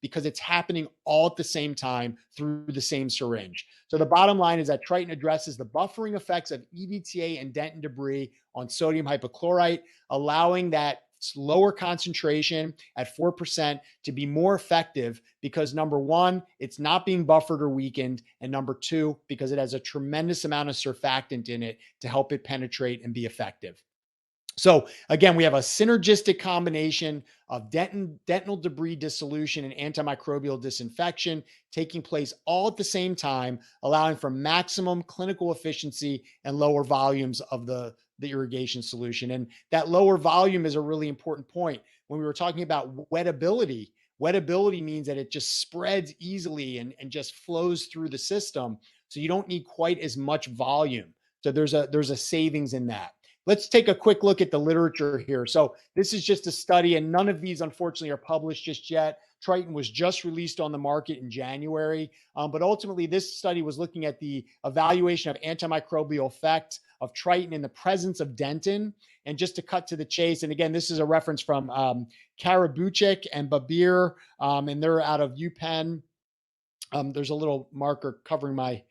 because it's happening all at the same time through the same syringe. So the bottom line is that Triton addresses the buffering effects of EDTA and dentin debris on sodium hypochlorite, allowing that lower concentration at 4% to be more effective because number one, it's not being buffered or weakened. And number two, because it has a tremendous amount of surfactant in it to help it penetrate and be effective. So again, we have a synergistic combination of dentinal debris dissolution and antimicrobial disinfection taking place all at the same time, allowing for maximum clinical efficiency and lower volumes of the irrigation solution. And that lower volume is a really important point. When we were talking about wettability, wettability means that it just spreads easily and just flows through the system. So you don't need quite as much volume. So there's a savings in that. Let's take a quick look at the literature here. So this is just a study, and none of these, unfortunately, are published just yet. Triton was just released on the market in January. But ultimately, this study was looking at the evaluation of antimicrobial effect of Triton in the presence of dentin. And just to cut to the chase, and again, this is a reference from Karabuchik and Babir, and they're out of UPenn. There's a little marker covering my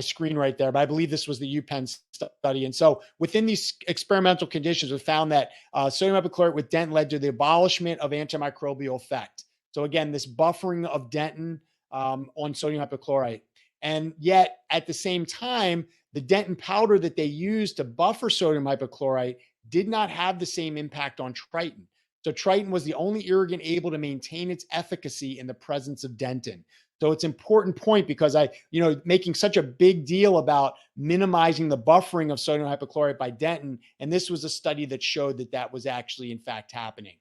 screen right there, but I believe this was the UPenn study. And so within these experimental conditions, we found that sodium hypochlorite with dentin led to the abolishment of antimicrobial effect. So again, this buffering of dentin on sodium hypochlorite. And yet at the same time, the dentin powder that they used to buffer sodium hypochlorite did not have the same impact on Triton. So Triton was the only irrigant able to maintain its efficacy in the presence of dentin. So it's an important point because making such a big deal about minimizing the buffering of sodium hypochlorite by dentin. And this was a study that showed that that was actually in fact happening.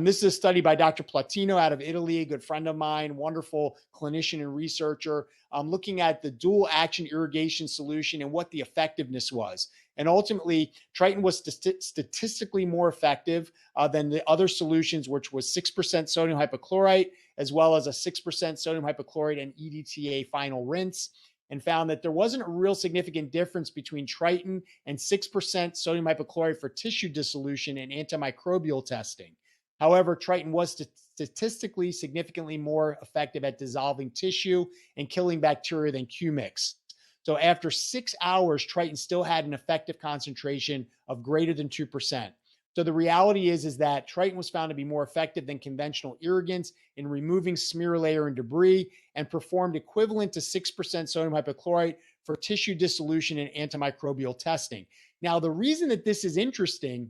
This is a study by Dr. Platino out of Italy, a good friend of mine, wonderful clinician and researcher, looking at the dual action irrigation solution and what the effectiveness was. And ultimately, Triton was statistically more effective than the other solutions, which was 6% sodium hypochlorite, as well as a 6% sodium hypochlorite and EDTA final rinse, and found that there wasn't a real significant difference between Triton and 6% sodium hypochlorite for tissue dissolution and antimicrobial testing. However, Triton was statistically significantly more effective at dissolving tissue and killing bacteria than Q-Mix. So after 6 hours, Triton still had an effective concentration of greater than 2%. So the reality is that Triton was found to be more effective than conventional irrigants in removing smear layer and debris and performed equivalent to 6% sodium hypochlorite for tissue dissolution and antimicrobial testing. Now, the reason that this is interesting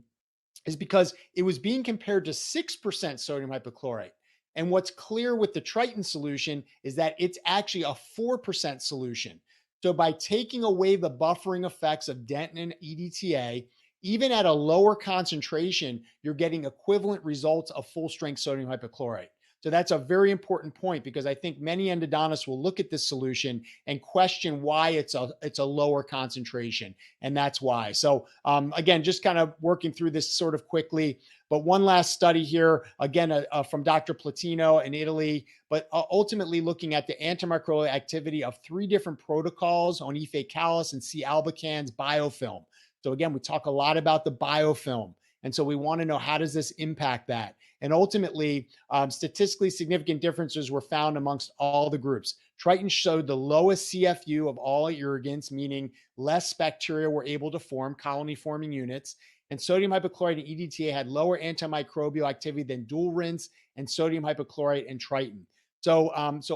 is because it was being compared to 6% sodium hypochlorite. And what's clear with the Triton solution is that it's actually a 4% solution. So by taking away the buffering effects of dentin and EDTA, even at a lower concentration, you're getting equivalent results of full strength sodium hypochlorite. So that's a very important point, because I think many endodontists will look at this solution and question why it's a lower concentration, and that's why. So again, just kind of working through this sort of quickly, but one last study here, again, from Dr. Platino in Italy, but ultimately looking at the antimicrobial activity of 3 different protocols on E. faecalis and C. albicans biofilm. So again, we talk a lot about the biofilm. And so we want to know, how does this impact that? And ultimately, statistically significant differences were found amongst all the groups. Triton showed the lowest CFU of all irrigants, meaning less bacteria were able to form, colony-forming units. And sodium hypochlorite and EDTA had lower antimicrobial activity than dual rinse and sodium hypochlorite and Triton. So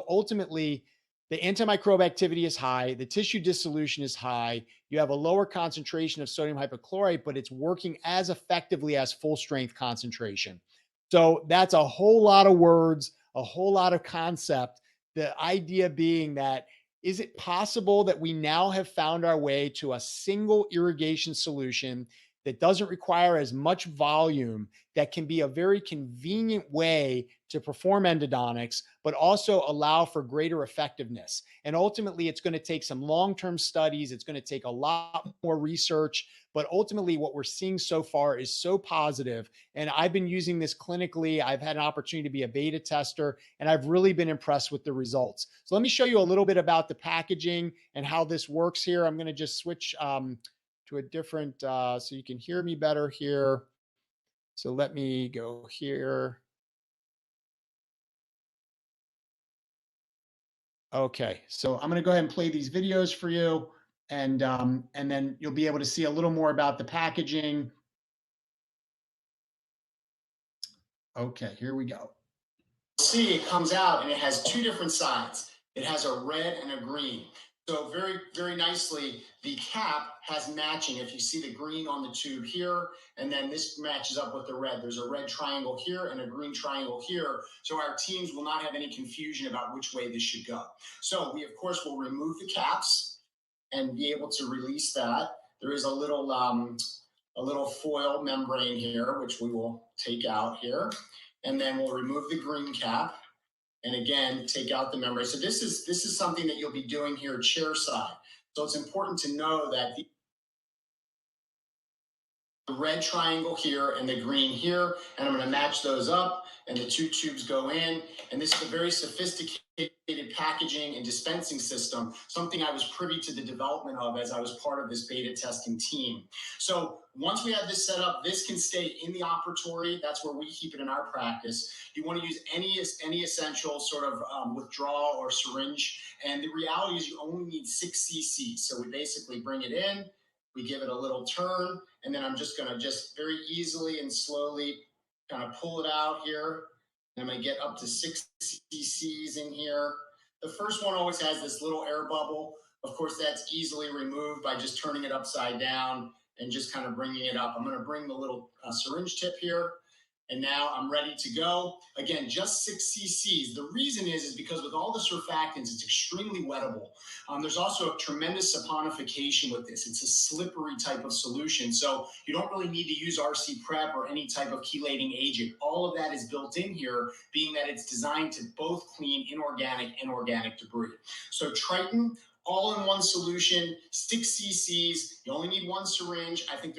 ultimately, the antimicrobial activity is high, the tissue dissolution is high, you have a lower concentration of sodium hypochlorite, but it's working as effectively as full strength concentration. So that's a whole lot of words, a whole lot of concept. The idea being that, is it possible that we now have found our way to a single irrigation solution that doesn't require as much volume, that can be a very convenient way to perform endodontics, but also allow for greater effectiveness? And ultimately, it's going to take some long-term studies. It's going to take a lot more research. But ultimately, what we're seeing so far is so positive. And I've been using this clinically. I've had an opportunity to be a beta tester, and I've really been impressed with the results. So let me show you a little bit about the packaging and how this works here. I'm going to just switch to a different, so you can hear me better here. So let me go here. Okay, so I'm going to go ahead and play these videos for you, and then you'll be able to see a little more about the packaging. Okay, here we go. See, it comes out and it has 2 different sides. It has a red and a green. So very, very nicely, the cap has matching. If you see the green on the tube here, and then this matches up with the red. There's a red triangle here and a green triangle here. So our teams will not have any confusion about which way this should go. So we, of course, will remove the caps and be able to release that. There is a little foil membrane here, which we will take out here. And then we'll remove the green cap. And again, take out the membrane. So this is something that you'll be doing here chair side. So it's important to know that the red triangle here and the green here, and I'm going to match those up, and the 2 tubes go in. And this is a very sophisticated packaging and dispensing system, something I was privy to the development of as I was part of this beta testing team. So once we have this set up, this can stay in the operatory. That's where we keep it in our practice. You want to use any essential sort of withdrawal or syringe. And the reality is you only need 6 cc. So we basically bring it in, we give it a little turn, and then I'm just going to very easily and slowly kind of pull it out here. And I'm going to get up to 6 cc's in here. The first one always has this little air bubble. Of course, that's easily removed by just turning it upside down and just kind of bringing it up. I'm going to bring the little syringe tip here. And now I'm ready to go. Again, just 6 cc's. The reason is because with all the surfactants, it's extremely wettable. There's also a tremendous saponification with this. It's a slippery type of solution. So you don't really need to use RC prep or any type of chelating agent. All of that is built in here, being that it's designed to both clean inorganic and organic debris. So Triton, all in one solution, 6 cc's. You only need 1 syringe. I think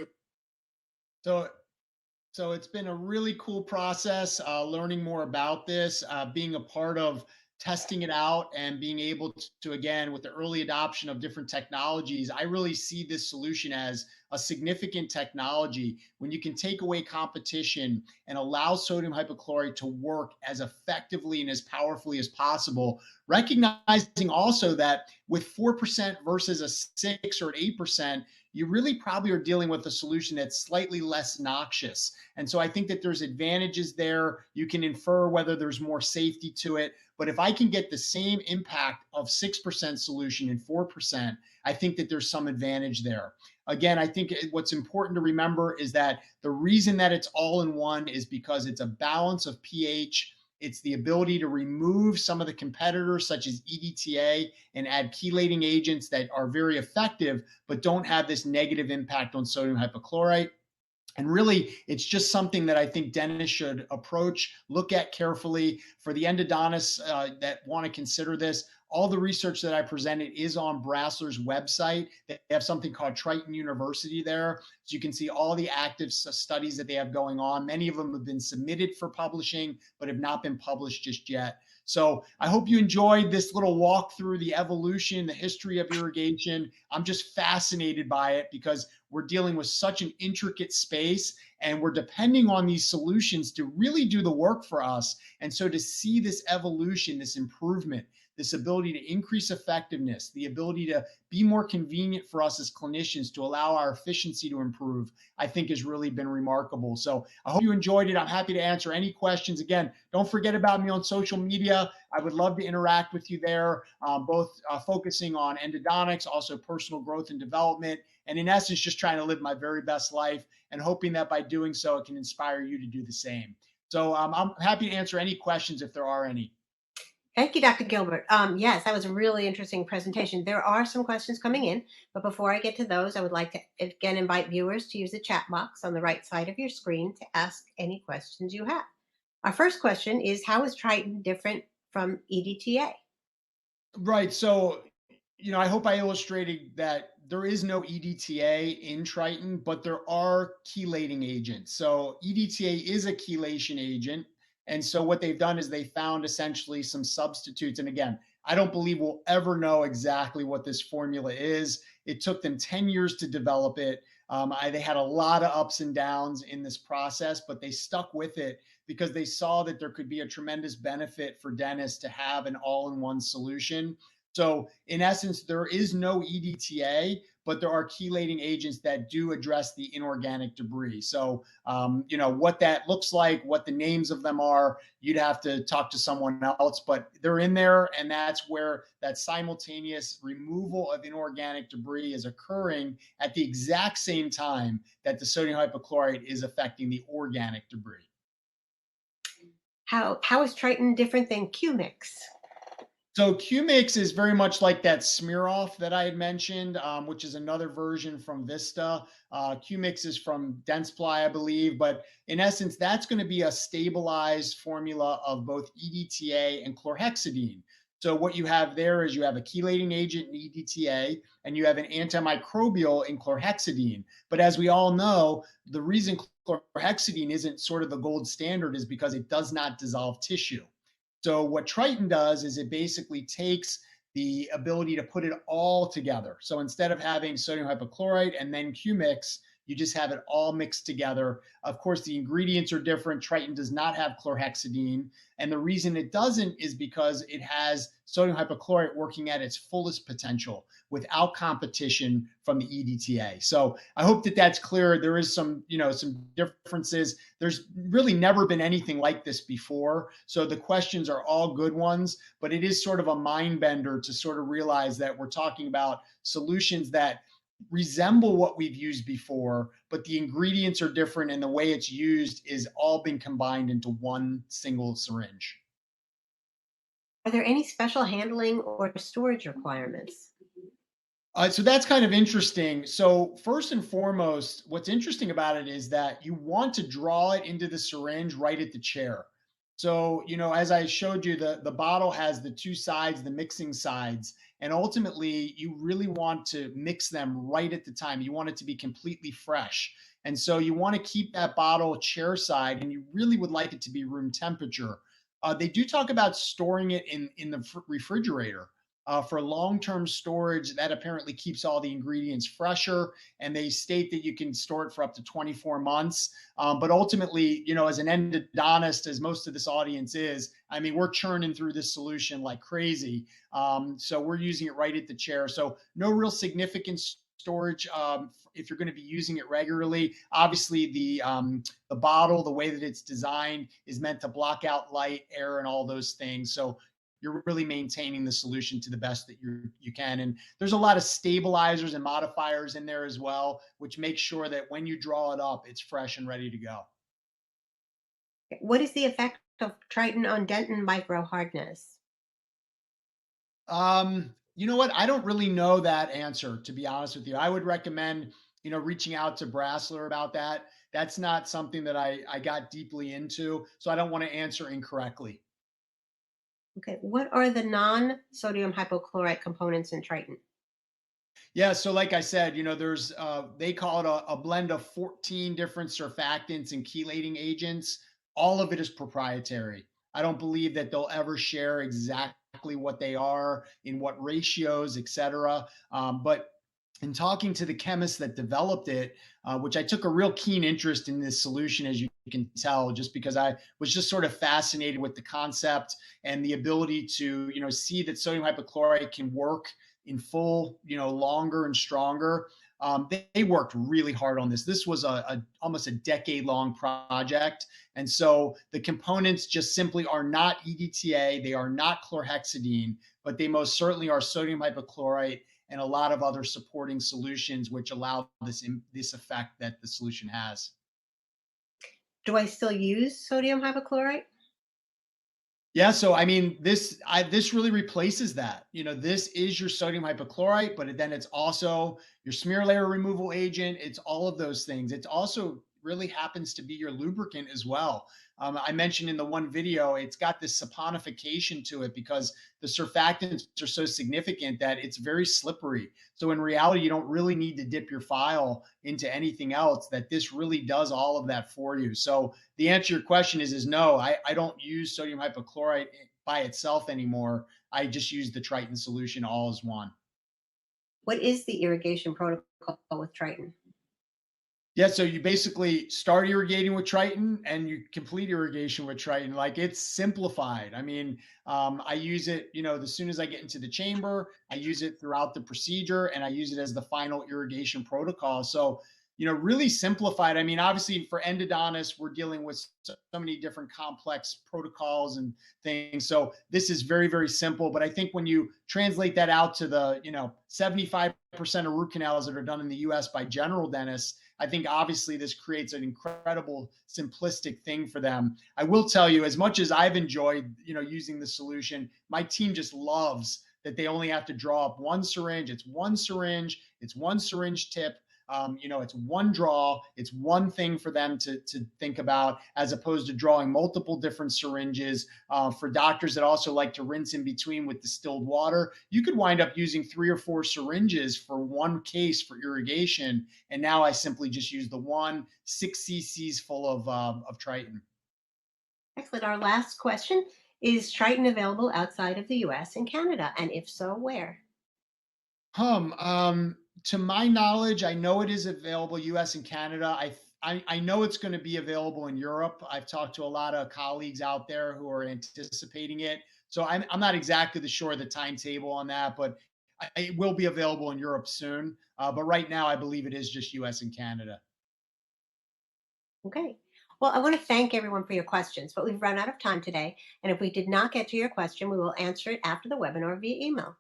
So it's been a really cool process, learning more about this, being a part of testing it out, and being able to, again, with the early adoption of different technologies, I really see this solution as a significant technology when you can take away competition and allow sodium hypochlorite to work as effectively and as powerfully as possible, recognizing also that with 4% versus a 6 or an 8%, you really probably are dealing with a solution that's slightly less noxious. And so I think that there's advantages there. You can infer whether there's more safety to it. But if I can get the same impact of 6% solution and 4%, I think that there's some advantage there. Again, I think what's important to remember is that the reason that it's all in one is because it's a balance of pH. It's the ability to remove some of the competitors such as EDTA and add chelating agents that are very effective, but don't have this negative impact on sodium hypochlorite. And really, it's just something that I think dentists should approach, look at carefully. For the endodontists that want to consider this, all the research that I presented is on Brasseler's website. They have something called Triton University there. So you can see all the active studies that they have going on. Many of them have been submitted for publishing, but have not been published just yet. So I hope you enjoyed this little walk through the evolution, the history of irrigation. I'm just fascinated by it because we're dealing with such an intricate space and we're depending on these solutions to really do the work for us. And so to see this evolution, this improvement, this ability to increase effectiveness, the ability to be more convenient for us as clinicians to allow our efficiency to improve, I think has really been remarkable. So I hope you enjoyed it. I'm happy to answer any questions. Again, don't forget about me on social media. I would love to interact with you there, both focusing on endodontics, also personal growth and development, and in essence, just trying to live my very best life and hoping that by doing so, it can inspire you to do the same. So I'm happy to answer any questions if there are any. Thank you, Dr. Gilbert. Yes, that was a really interesting presentation. There are some questions coming in, but before I get to those, I would like to again invite viewers to use the chat box on the right side of your screen to ask any questions you have. Our first question is, how is Triton different from EDTA? Right. So, I hope I illustrated that there is no EDTA in Triton, but there are chelating agents. So EDTA is a chelation agent. And so what they've done is they found essentially some substitutes. And again, I don't believe we'll ever know exactly what this formula is. It took them 10 years to develop it. They had a lot of ups and downs in this process, but they stuck with it because they saw that there could be a tremendous benefit for dentists to have an all-in-one solution. So in essence, there is no EDTA, but there are chelating agents that do address the inorganic debris. So, what that looks like, what the names of them are, you'd have to talk to someone else, but they're in there. And that's where that simultaneous removal of inorganic debris is occurring at the exact same time that the sodium hypochlorite is affecting the organic debris. How is Triton different than Q-Mix? So Q-Mix is very much like that smear off that I had mentioned, which is another version from Vista. Q-Mix is from Dentsply, I believe, but in essence, that's going to be a stabilized formula of both EDTA and chlorhexidine. So what you have there is you have a chelating agent in EDTA and you have an antimicrobial in chlorhexidine. But as we all know, the reason chlorhexidine isn't sort of the gold standard is because it does not dissolve tissue. So what Triton does is it basically takes the ability to put it all together. So instead of having sodium hypochlorite and then Q-Mix, you just have it all mixed together. Of course, the ingredients are different. Triton does not have chlorhexidine. And the reason it doesn't is because it has sodium hypochlorite working at its fullest potential without competition from the EDTA. So I hope that that's clear. There is some differences. There's really never been anything like this before. So the questions are all good ones, but it is sort of a mind bender to sort of realize that we're talking about solutions that resemble what we've used before, but the ingredients are different and the way it's used is all been combined into one single syringe. Are there any special handling or storage requirements? So that's kind of interesting. So first and foremost, what's interesting about it is that you want to draw it into the syringe right at the chair. So, as I showed you, the bottle has the two sides, the mixing sides, and ultimately you really want to mix them right at the time. You want it to be completely fresh. And so you want to keep that bottle chair side and you really would like it to be room temperature. They do talk about storing it in the refrigerator. For long-term storage, that apparently keeps all the ingredients fresher, and they state that you can store it for up to 24 months. But ultimately, as an endodontist, as most of this audience is, I mean, we're churning through this solution like crazy. So we're using it right at the chair. So no real significant storage if you're going to be using it regularly. Obviously, the bottle, the way that it's designed, is meant to block out light, air, and all those things. So you're really maintaining the solution to the best that you can. And there's a lot of stabilizers and modifiers in there as well, which makes sure that when you draw it up, it's fresh and ready to go. What is the effect of Triton on dentin micro hardness? You know what? I don't really know that answer, to be honest with you. I would recommend, reaching out to Brassler about that. That's not something that I got deeply into, so I don't want to answer incorrectly. Okay, what are the non-sodium hypochlorite components in Triton? Yeah, so like I said, there's they call it a blend of 14 different surfactants and chelating agents. All of it is proprietary. I don't believe that they'll ever share exactly what they are, in what ratios, et cetera. But in talking to the chemists that developed it, which I took a real keen interest in this solution, as you can tell, just because I was just sort of fascinated with the concept and the ability to, see that sodium hypochlorite can work in full, longer and stronger. They worked really hard on this. This was almost a decade-long project, and so the components just simply are not EDTA. They are not chlorhexidine, but they most certainly are sodium hypochlorite and a lot of other supporting solutions which allow this effect that the solution has. Do I still use sodium hypochlorite? Yeah, so I mean, this really replaces that. This is your sodium hypochlorite, but then it's also your smear layer removal agent. It's all of those things. It also really happens to be your lubricant as well. I mentioned in the one video, it's got this saponification to it because the surfactants are so significant that it's very slippery. So in reality, you don't really need to dip your file into anything else. That this really does all of that for you. So the answer to your question is no, I don't use sodium hypochlorite by itself anymore. I just use the Triton solution all as one. What is the irrigation protocol with Triton? Yeah, so you basically start irrigating with Triton and you complete irrigation with Triton. Like, it's simplified. I mean, I use it, as soon as I get into the chamber, I use it throughout the procedure, and I use it as the final irrigation protocol. So, really simplified. I mean, obviously for endodontists, we're dealing with so many different complex protocols and things. So this is very, very simple. But I think when you translate that out to the, 75% of root canals that are done in the US by general dentists, I think obviously this creates an incredible simplistic thing for them. I will tell you, as much as I've enjoyed, using the solution, my team just loves that they only have to draw up one syringe. It's one syringe. It's one syringe tip. It's one draw. It's one thing for them to think about, as opposed to drawing multiple different syringes. For doctors that also like to rinse in between with distilled water, you could wind up using 3 or 4 syringes for one case for irrigation. And now I simply just use the one 6 cc's full of Triton. Excellent. Our last question: is Triton available outside of the US and Canada? And if so, where? To my knowledge, I know it is available US and Canada. I know it's going to be available in Europe. I've talked to a lot of colleagues out there who are anticipating it. So I'm not exactly sure the timetable on that, but it will be available in Europe soon. But right now, I believe it is just US and Canada. Okay. Well, I want to thank everyone for your questions, but we've run out of time today. And if we did not get to your question, we will answer it after the webinar via email.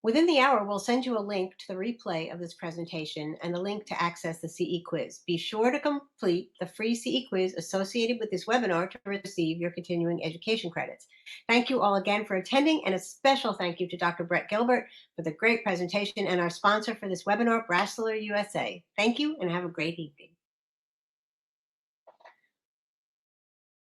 Within the hour, we'll send you a link to the replay of this presentation and a link to access the CE quiz. Be sure to complete the free CE quiz associated with this webinar to receive your continuing education credits. Thank you all again for attending, and a special thank you to Dr. Brett Gilbert for the great presentation and our sponsor for this webinar, Brassler USA. Thank you and have a great evening.